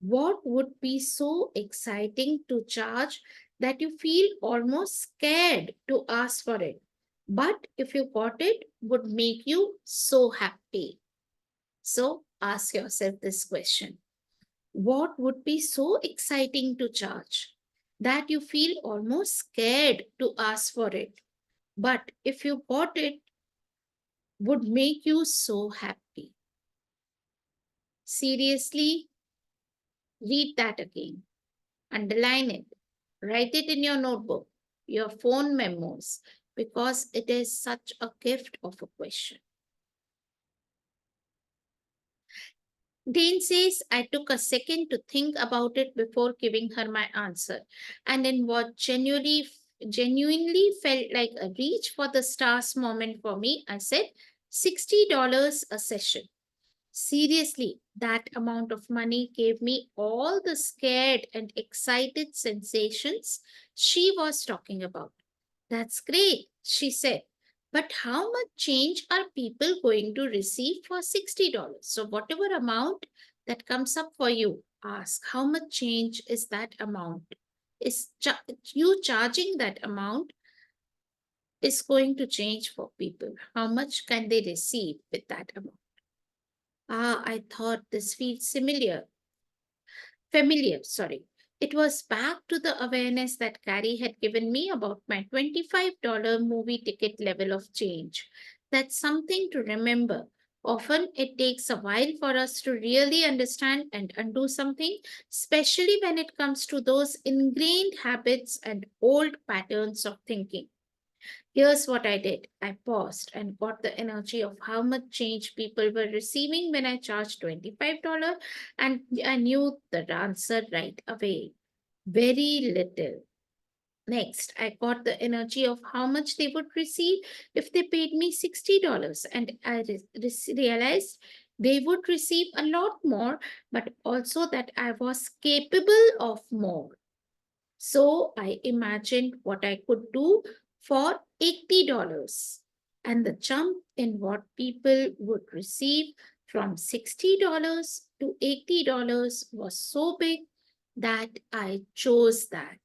what would be so exciting to charge that you feel almost scared to ask for it, but if you got it, would make you so happy. So ask yourself this question. What would be so exciting to charge that you feel almost scared to ask for it, but if you got it, would make you so happy? Seriously, read that again. Underline it. Write it in your notebook, your phone memos, because it is such a gift of a question. Dane says, I took a second to think about it before giving her my answer. And in what genuinely felt like a reach for the stars moment for me, I said, $60 a session. Seriously, that amount of money gave me all the scared and excited sensations she was talking about. That's great, she said. But how much change are people going to receive for $60? So, whatever amount that comes up for you, ask how much change is that amount? Is you charging that amount is going to change for people? How much can they receive with that amount? Ah, I thought this feels familiar, sorry. It was back to the awareness that Carrie had given me about my $25 movie ticket level of change. That's something to remember. Often it takes a while for us to really understand and undo something, especially when it comes to those ingrained habits and old patterns of thinking. Here's what I did. I paused and got the energy of how much change people were receiving when I charged $25, and I knew the answer right away. Very little. Next, I got the energy of how much they would receive if they paid me $60, and I realized they would receive a lot more, but also that I was capable of more. So I imagined what I could do for $80. And the jump in what people would receive from $60 to $80 was so big that I chose that.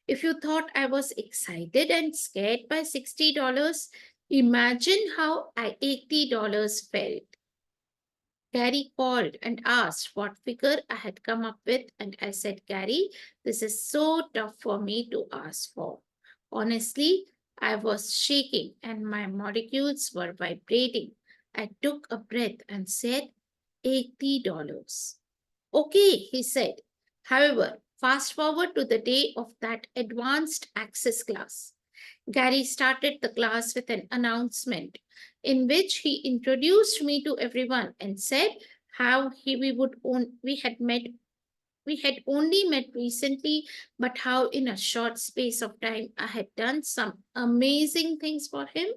If you thought I was excited and scared by $60, imagine how $80 felt. Gary called and asked what figure I had come up with, and I said, Gary, this is so tough for me to ask for. Honestly, I was shaking and my molecules were vibrating. I took a breath and said, $80. Okay, he said. However, fast forward to the day of that advanced access class. Gary started the class with an announcement in which he introduced me to everyone and said how we had only met recently, but how in a short space of time I had done some amazing things for him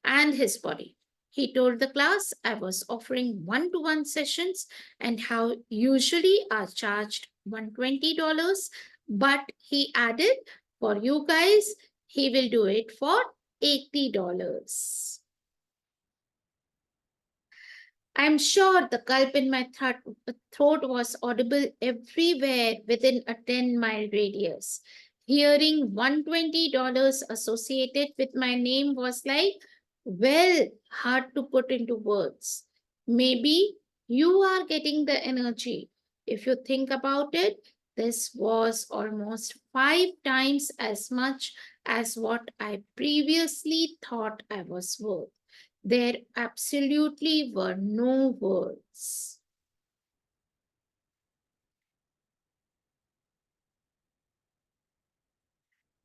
and his body. He told the class I was offering one-to-one sessions and how usually I charged $120, but he added, for you guys, he will do it for $80. I'm sure the gulp in my throat was audible everywhere within a 10-mile radius. Hearing $120 associated with my name was like, well, hard to put into words. Maybe you are getting the energy. If you think about it, this was almost 5 times as much as what I previously thought I was worth. There absolutely were no words.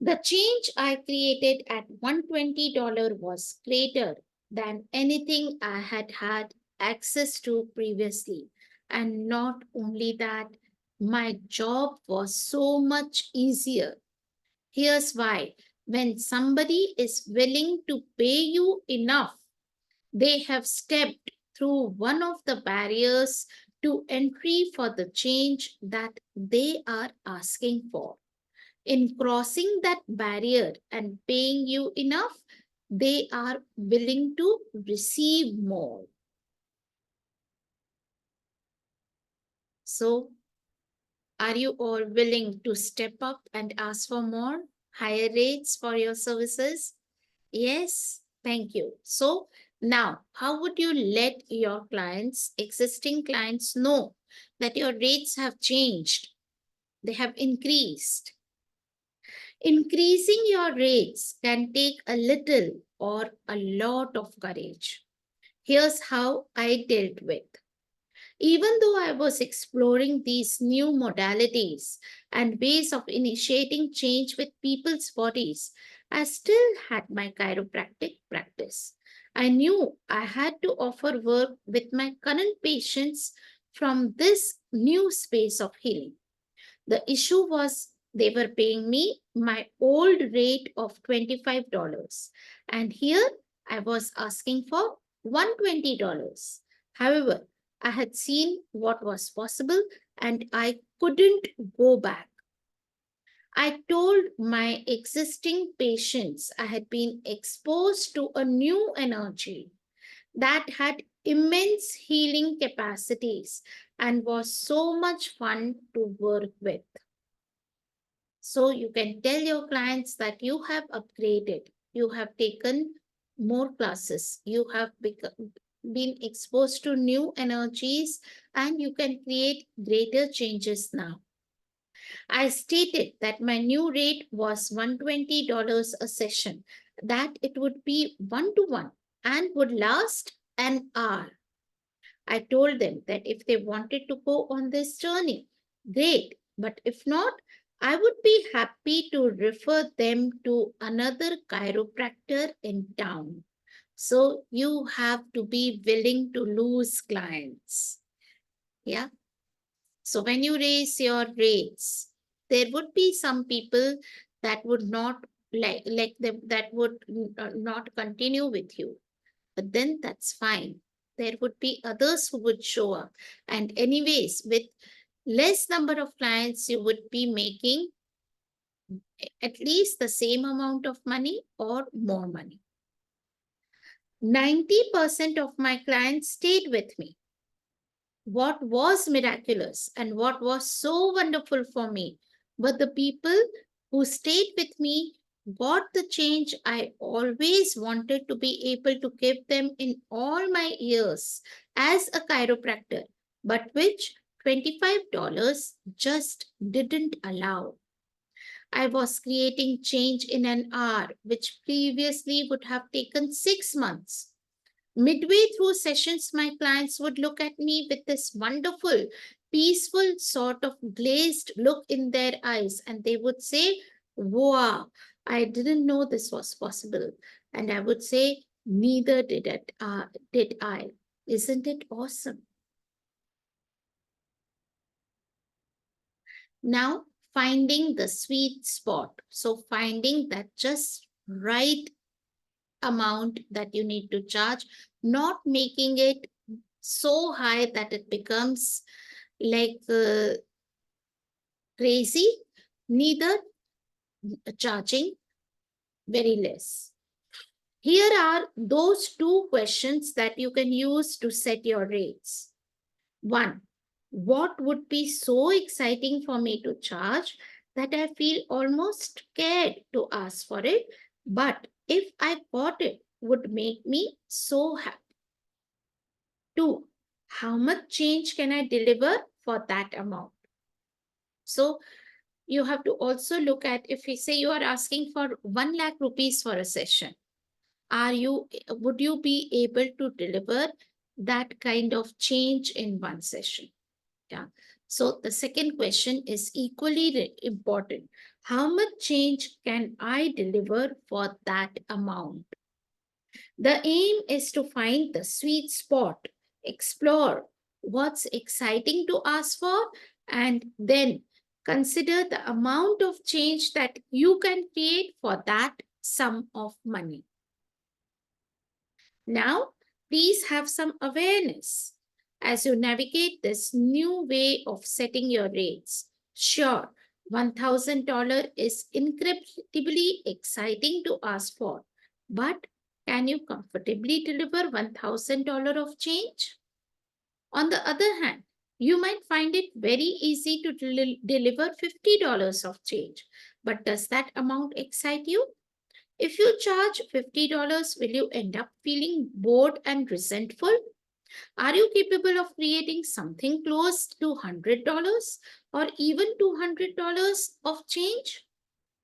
The change I created at $120 was greater than anything I had had access to previously. And not only that, my job was so much easier. Here's why. When somebody is willing to pay you enough, they have stepped through one of the barriers to entry for the change that they are asking for. In crossing that barrier and paying you enough, they are willing to receive more. So Are you all willing to step up and ask for more, higher rates for your services? Yes, thank you. So now, how would you let your clients, existing clients, know that your rates have changed? They have increased. Increasing your rates can take a little or a lot of courage. Here's how I dealt with. Even though I was exploring these new modalities and ways of initiating change with people's bodies, I still had my chiropractic practice. I knew I had to offer work with my current patients from this new space of healing. The issue was they were paying me my old rate of $25, and here I was asking for $120. However, I had seen what was possible and I couldn't go back. I told my existing patients I had been exposed to a new energy that had immense healing capacities and was so much fun to work with. So you can tell your clients that you have upgraded, you have taken more classes, you have been exposed to new energies, and you can create greater changes now. I stated that my new rate was $120 a session, that it would be one to one and would last an hour. I told them that if they wanted to go on this journey, great. But if not, I would be happy to refer them to another chiropractor in town. So you have to be willing to lose clients. Yeah. So when you raise your rates, there would be some people that would not like them, that would not continue with you, but then that's fine. There would be others who would show up. And, anyways, with less number of clients, you would be making at least the same amount of money or more money. 90% of my clients stayed with me. What was miraculous and what was so wonderful for me were the people who stayed with me, got the change I always wanted to be able to give them in all my years as a chiropractor, but which $25 just didn't allow. I was creating change in an hour, which previously would have taken 6 months. Midway through sessions, my clients would look at me with this wonderful, peaceful sort of glazed look in their eyes, and they would say, "Wow, I didn't know this was possible." And I would say, "Neither did I. Isn't it awesome?" Now, finding the sweet spot. So, finding that just right amount that you need to charge, not making it so high that it becomes like crazy, neither charging very less. Here are those two questions that you can use to set your rates. One, what would be so exciting for me to charge that I feel almost scared to ask for it, but if I got it, would make me so happy? Two, how much change can I deliver for that amount? So you have to also look at, if you say you are asking for 1 lakh rupees for a session, would you be able to deliver that kind of change in one session? Yeah. So the second question is equally important. How much change can I deliver for that amount? The aim is to find the sweet spot, explore what's exciting to ask for, and then consider the amount of change that you can create for that sum of money. Now, please have some awareness as you navigate this new way of setting your rates. Sure, $1,000 is incredibly exciting to ask for, but can you comfortably deliver $1,000 of change? On the other hand, You might find it very easy to deliver $50 of change, but does that amount excite you? If you charge $50, will you end up feeling bored and resentful? Are you capable of creating something close to $100 or even $200 of change?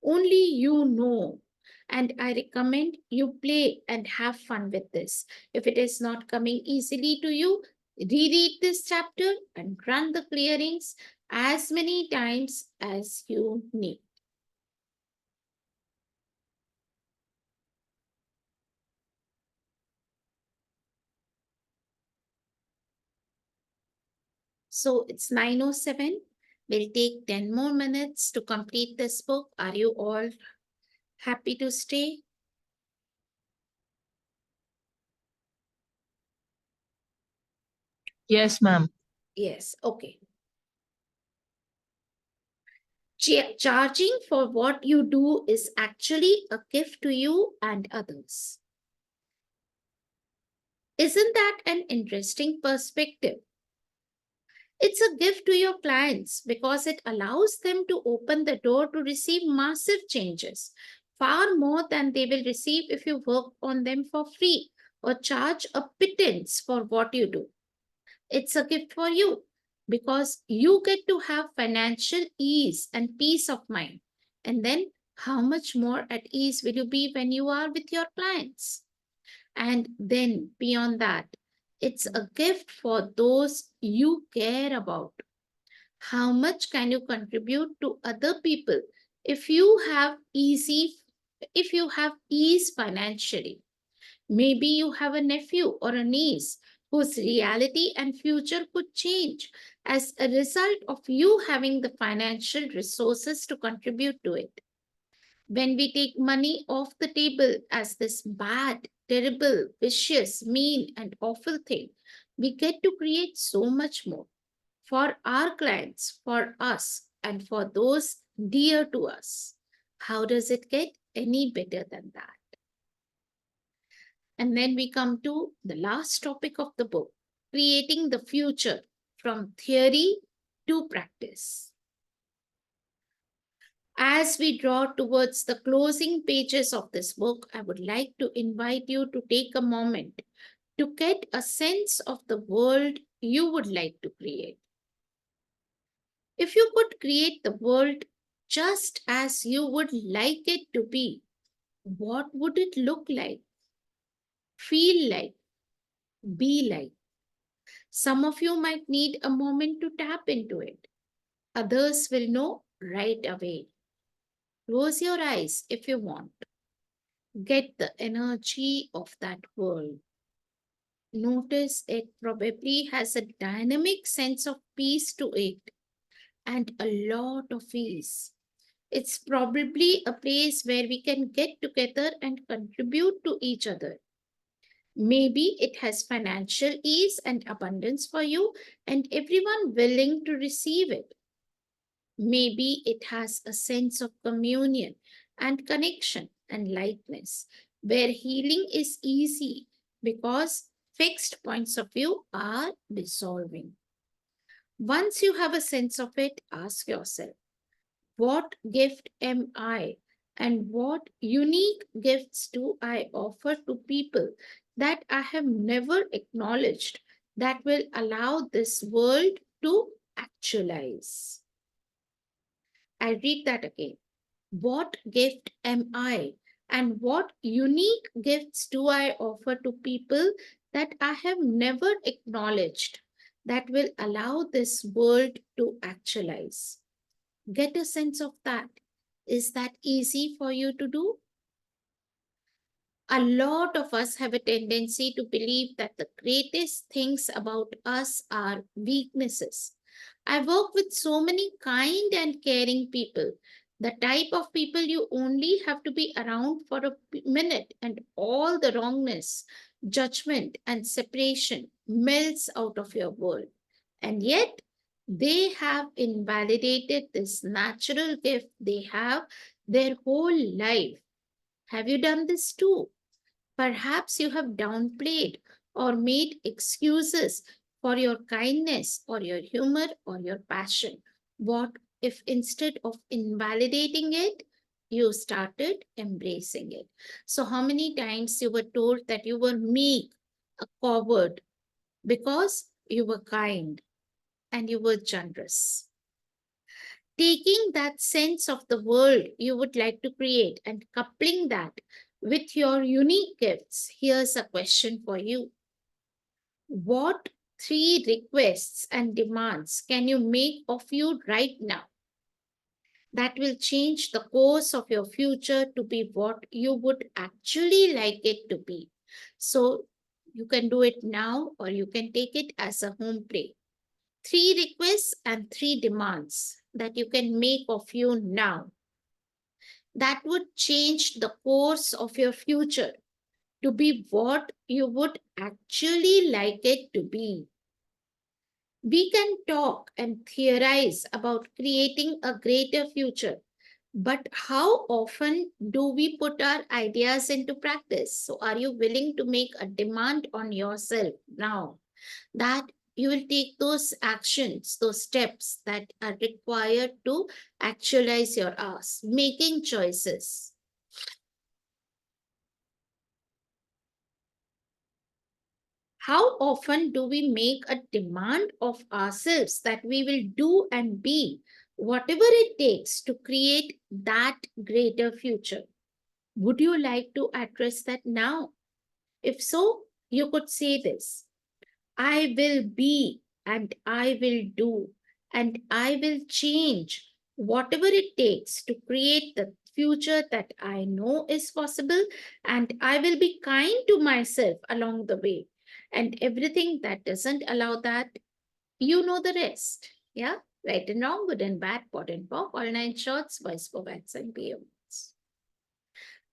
Only you know. And I recommend you play and have fun with this. If it is not coming easily to you, reread this chapter and run the clearings as many times as you need. So it's 9:07. We'll take 10 more minutes to complete this book. Are you all happy to stay? Yes, ma'am. Yes, okay. Charging for what you do is actually a gift to you and others. Isn't that an interesting perspective? It's a gift to your clients because it allows them to open the door to receive massive changes, far more than they will receive if you work on them for free or charge a pittance for what you do. It's a gift for you because you get to have financial ease and peace of mind. And then, how much more at ease will you be when you are with your clients? And then, beyond that, it's a gift for those you care about. How much can you contribute to other people if you have ease financially? Maybe you have a nephew or a niece whose reality and future could change as a result of you having the financial resources to contribute to it. When we take money off the table as this bad, terrible, vicious, mean, and awful thing, we get to create so much more for our clients, for us, and for those dear to us. How does it get any better than that? And then we come to the last topic of the book, creating the future from theory to practice. As we draw towards the closing pages of this book, I would like to invite you to take a moment to get a sense of the world you would like to create. If you could create the world just as you would like it to what would it look like, feel like, be like? Some of you might need a moment to tap into it. Others will know right away. Close your eyes if you want. Get the energy of that world. Notice it probably has a dynamic sense of peace to it and a lot of ease. It's probably a place where we can get together and contribute to each other. Maybe it has financial ease and abundance for you and everyone willing to receive it. Maybe it has a sense of communion and connection and lightness, where healing is easy because fixed points of view are dissolving. Once you have a sense of it, ask yourself, what gift am I? And what unique gifts do I offer to people that I have never acknowledged that will allow this world to actualize? I read that again. What gift am I? And what unique gifts do I offer to people that I have never acknowledged that will allow this world to actualize? Get a sense of that. Is that easy for you to do? A lot of us have a tendency to believe that the greatest things about us are weaknesses. I work with so many kind and caring people, the type of people you only have to be around for a minute and all the wrongness, judgment, and separation melts out of your world. And yet, they have invalidated this natural gift they have their whole life. Have you done this too? Perhaps you have downplayed or made excuses for your kindness or your humor or your passion? What if instead of invalidating it, you started embracing it? So, how many times you were told that you were meek, a coward, because you were kind and you were generous? Taking that sense of the world you would like to create and coupling that with your unique gifts, here's a question for you. What three requests and demands can you make of you right now that will change the course of your future to be what you would actually like it to be? So you can do it now or you can take it as a home play. Three requests and three demands that you can make of you now that would change the course of your future to be what you would actually like it to be. We can talk and theorize about creating a greater future, but how often do we put our ideas into practice? So, are you willing to make a demand on yourself now that you will take those actions, those steps that are required to actualize your ask, making choices? How often do we make a demand of ourselves that we will do and be whatever it takes to create that greater future? Would you like to address that now? If so, you could say this: I will be and I will do and I will change whatever it takes to create the future that I know is possible, and I will be kind to myself along the way. And everything that doesn't allow that, you know the rest. Yeah? Right and wrong, good and bad, pot and pop, all nine shorts, boys for bats and beyonds.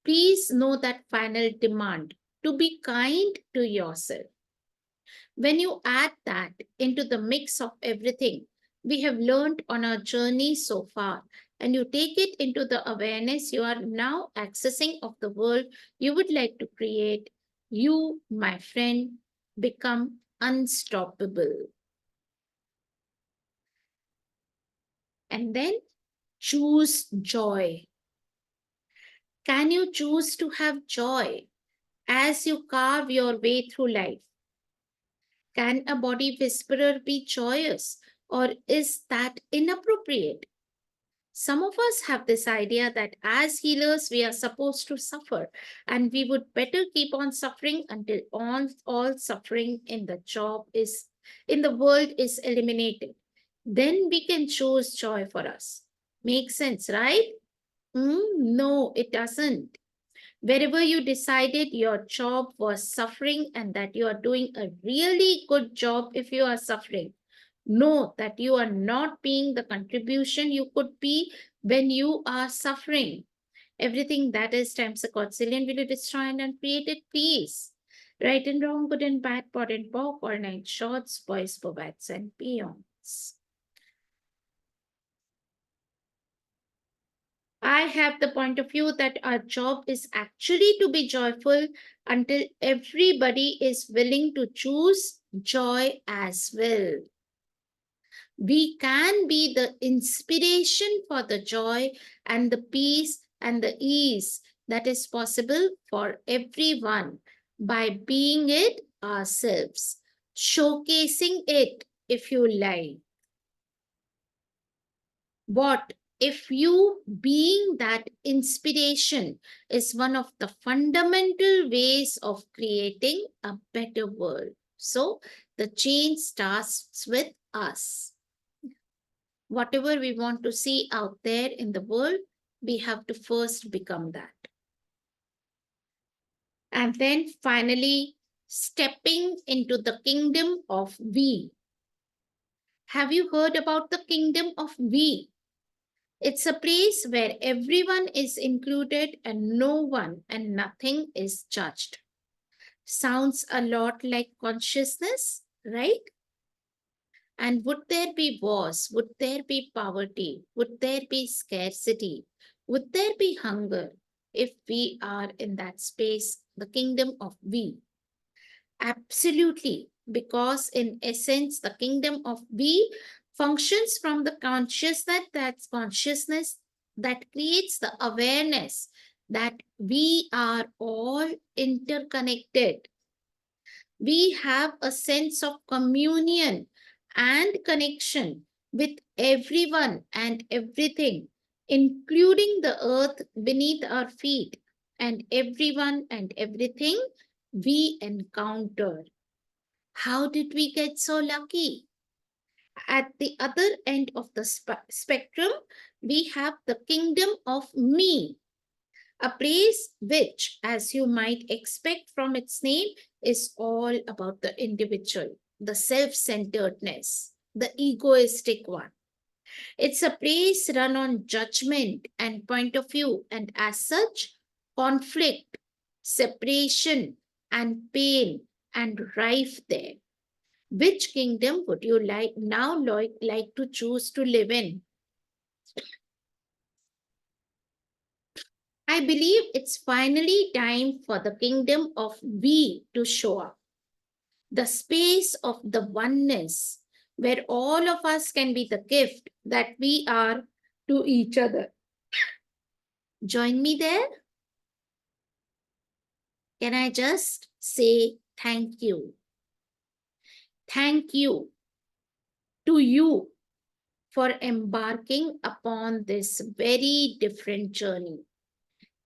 Please know that final demand to be kind to yourself. When you add that into the mix of everything we have learned on our journey so far, and you take it into the awareness you are now accessing of the world you would like to create, you, my friend, become unstoppable. And then choose joy. Can you choose to have joy as you carve your way through life? Can a body whisperer be joyous, or is that inappropriate? Some of us have this idea that as healers, we are supposed to suffer, and we would better keep on suffering until all suffering in the world is eliminated. Then we can choose joy for us. Makes sense, right? No, it doesn't. Wherever you decided your job was suffering and that you are doing a really good job if you are suffering, know that you are not being the contribution you could be when you are suffering. Everything that is times a quadrillion will you destroy and create it peace. Right and wrong, good and bad, pot and pop, all night shorts, boys, bobats, and peons. I have the point of view that our job is actually to be joyful until everybody is willing to choose joy as well. We can be the inspiration for the joy and the peace and the ease that is possible for everyone by being it ourselves, showcasing it if you like. What if you being that inspiration is one of the fundamental ways of creating a better world? So the change starts with us. Whatever we want to see out there in the world, we have to first become that. And then finally, stepping into the kingdom of we. Have you heard about the kingdom of we? It's a place where everyone is included and no one and nothing is judged. Sounds a lot like consciousness, right? And would there be wars? Would there be poverty? Would there be scarcity? Would there be hunger if we are in that space, the kingdom of we? Absolutely, because in essence, the kingdom of we functions from the consciousness that creates the awareness that we are all interconnected. We have a sense of communion and connection with everyone and everything, including the earth beneath our feet and everyone and everything we encounter. How did we get so lucky? At the other end of the spectrum, we have the kingdom of me, a place which, as you might expect from its name, is all about the individual, the self centeredness, the egoistic one. It's a place run on judgment and point of view, and as such, conflict, separation, and pain and rife there. Which kingdom would you like to choose to live in? I believe it's finally time for the kingdom of we to show up. The space of the oneness, where all of us can be the gift that we are to each other. Join me there? Can I just say thank you? Thank you to you for embarking upon this very different journey.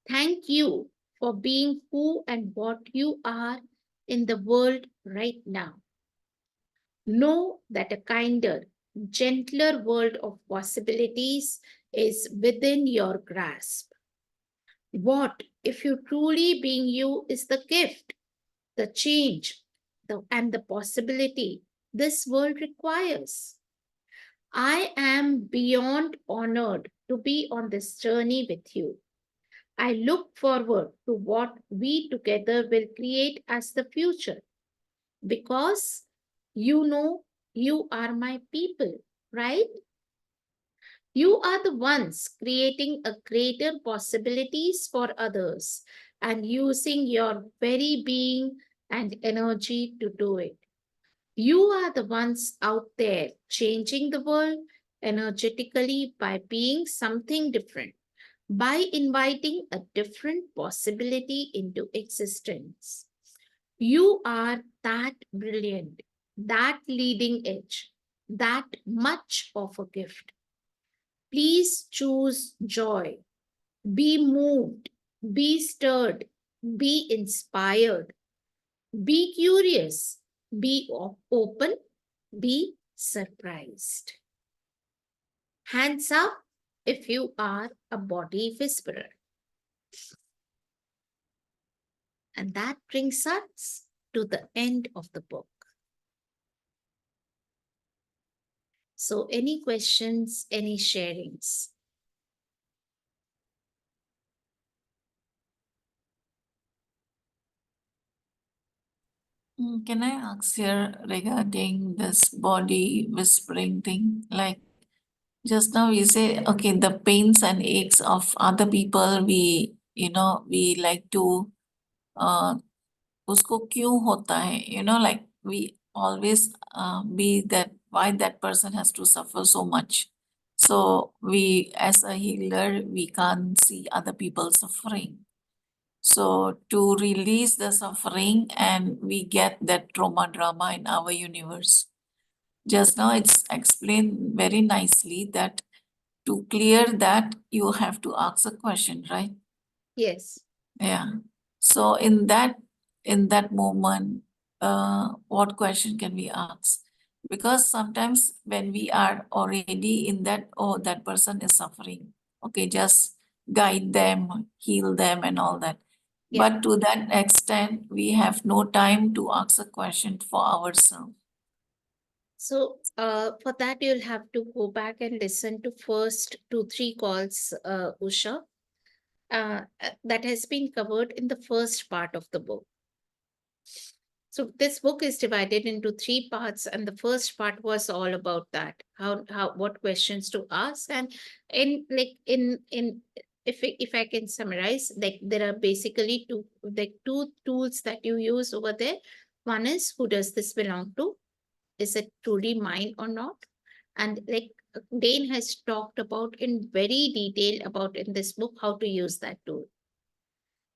Thank you for being who and what you are in the world right now. Know that a kinder, gentler world of possibilities is within your grasp. What if you truly being you is the gift, the change, and the possibility this world requires? I am beyond honored to be on this journey with you. I look forward to what we together will create as the future because you know you are my people, right? You are the ones creating a greater possibilities for others and using your very being and energy to do it. You are the ones out there changing the world energetically by being something different, by inviting a different possibility into existence. You are that brilliant, that leading edge, that much of a gift. Please choose joy, be moved, be stirred, be inspired, be curious, be open, be surprised. Hands up if you are a body whisperer. And that brings us to the end of the book. So, any questions, any sharings? Can I ask here regarding this body whispering thing? Like just now we say, okay, the pains and aches of other people, we like to, uh, उसको क्यों होता है, like we always be that why that person has to suffer so much. So we, as a healer, we can't see other people suffering. So to release the suffering and we get that trauma drama in our universe. Just now it's explained very nicely that to clear that you have to ask a question, right? Yes. Yeah. So in that moment, what question can we ask? Because sometimes when we are already in that, oh, that person is suffering. Okay, just guide them, heal them, and all that. Yeah. But to that extent, we have no time to ask a question for ourselves. So, for that, you'll have to go back and listen to first 2, 3 calls, Usha. That has been covered in the first part of the book. So this book is divided into 3 parts, and the first part was all about that, how what questions to ask, and in if I can summarize, like there are basically two tools that you use over there. One is, who does this belong to? Is it truly mine or not? And like Dane has talked about in very detail about in this book how to use that tool.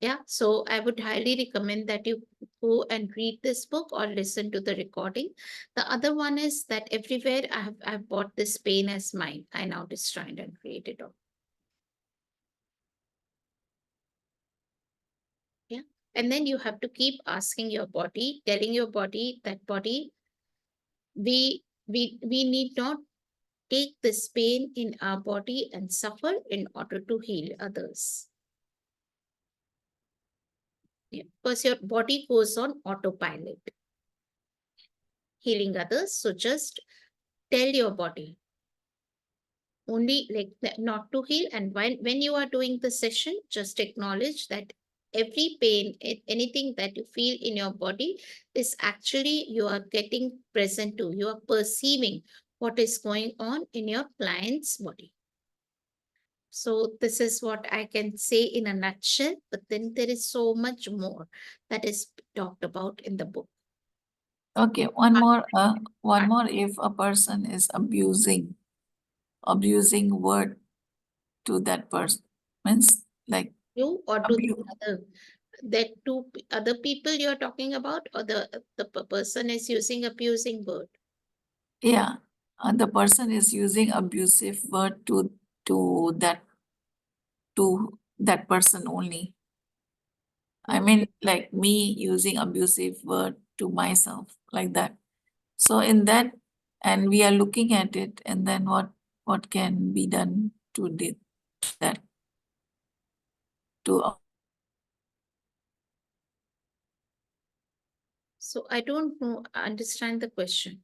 Yeah, so I would highly recommend that you go and read this book or listen to the recording. The other one is that everywhere I've bought this pain as mine. I now destroy it and create it all. Yeah. And then you have to keep asking your body, telling your body that body, we need not take this pain in our body and suffer in order to heal others. Yeah, because your body goes on autopilot, healing others. So just tell your body only like that, not to heal. And when you are doing the session, just acknowledge that every pain, anything that you feel in your body is actually you are getting present to, you are perceiving what is going on in your client's body. So this is what I can say in a nutshell, but then there is so much more that is talked about in the book. Okay, one more. If a person is abusing word to that person, means like You or to the abuse. other, that two other people you're talking about, or the person is using abusing word. Yeah, the person is using abusive word to that to that person only. I mean, like me using abusive word to myself, like that. So in that, and we are looking at it, and then what can be done to that to So I don't know, understand the question.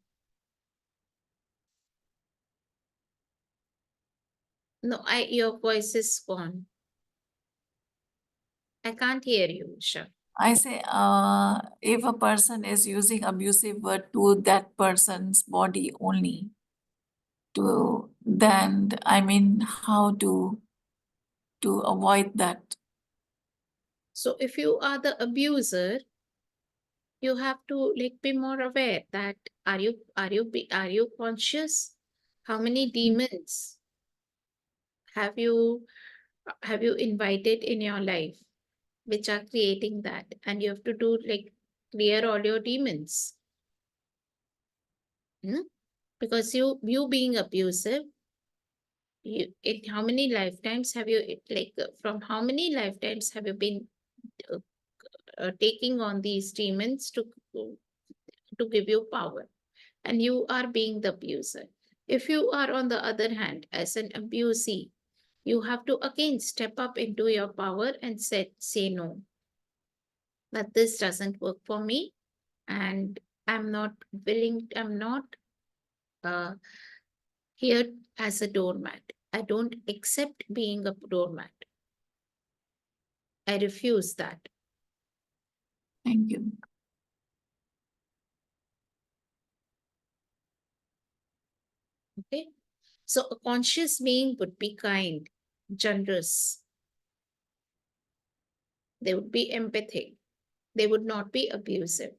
No, your voice is gone. I can't hear you, Usha. I say, if a person is using abusive word to that person's body only, to then I mean, how to avoid that? So if you are the abuser, you have to like be more aware that are you conscious? How many demons have you invited in your life which are creating that? And you have to do like clear all your demons. Hmm? Because you being abusive, how many lifetimes have you from how many lifetimes have you been uh, taking on these demons to give you power, and you are being the abuser. If you are on the other hand as an abusee, you have to again step up into your power and say no, that this doesn't work for me, and I'm not uh, here as a doormat. I don't accept being a doormat. I refuse that. Thank you. Okay. So a conscious being would be kind, generous. They would be empathic. They would not be abusive.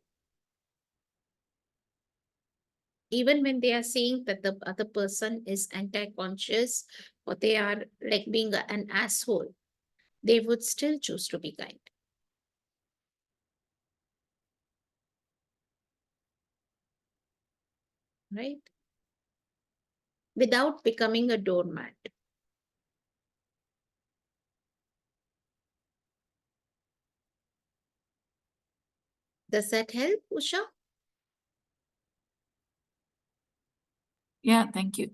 Even when they are seeing that the other person is anti-conscious or they are like being an asshole, they would still choose to be kind. Right? Without becoming a doormat. Does that help, Usha? Yeah, thank you.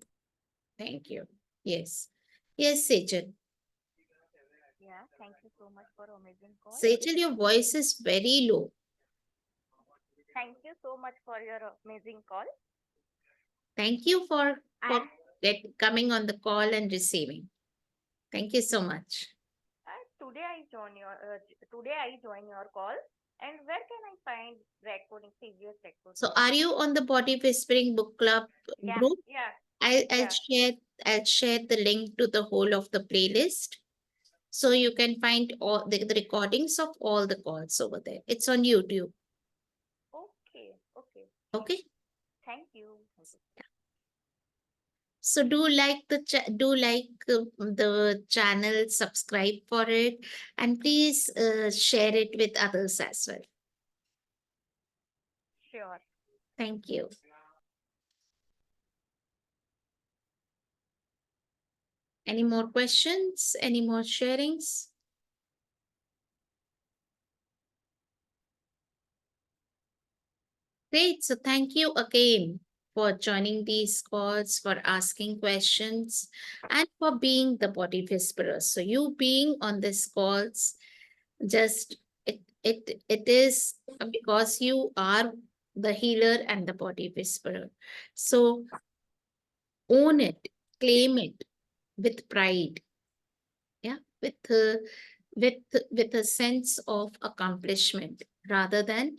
Thank you. Yes. Yes, Sejal. Yeah, thank you so much for amazing call. Sejal, your voice is very low. Thank you so much for your amazing call. Thank you for I, coming on the call and receiving. Thank you so much. today I join your call. And where can I find recording, previous So recording? are you on the Body Whispering Book Club Yeah, group? yeah, I'll yeah. share the link to the whole of the playlist. So you can find all the recordings of all the calls over there. It's on YouTube. Okay. Okay. Thank you. So do like the channel, subscribe for it, and please share it with others as well. Sure. Thank you. Any more questions? Any more sharings? Great. So thank you again for joining these calls, for asking questions, and for being the body whisperer. So you being on these calls, just it is because you are the healer and the body whisperer. So own it, claim it with pride. Yeah, with with a sense of accomplishment rather than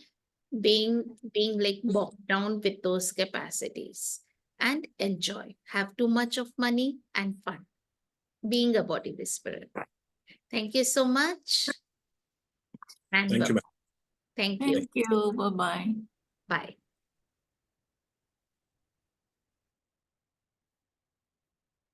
being like bogged down with those capacities, and enjoy, have too much of money and fun being a body whisperer. Thank you so much, and Thank you, ma'am. thank you. Thank you. Bye-bye. Bye.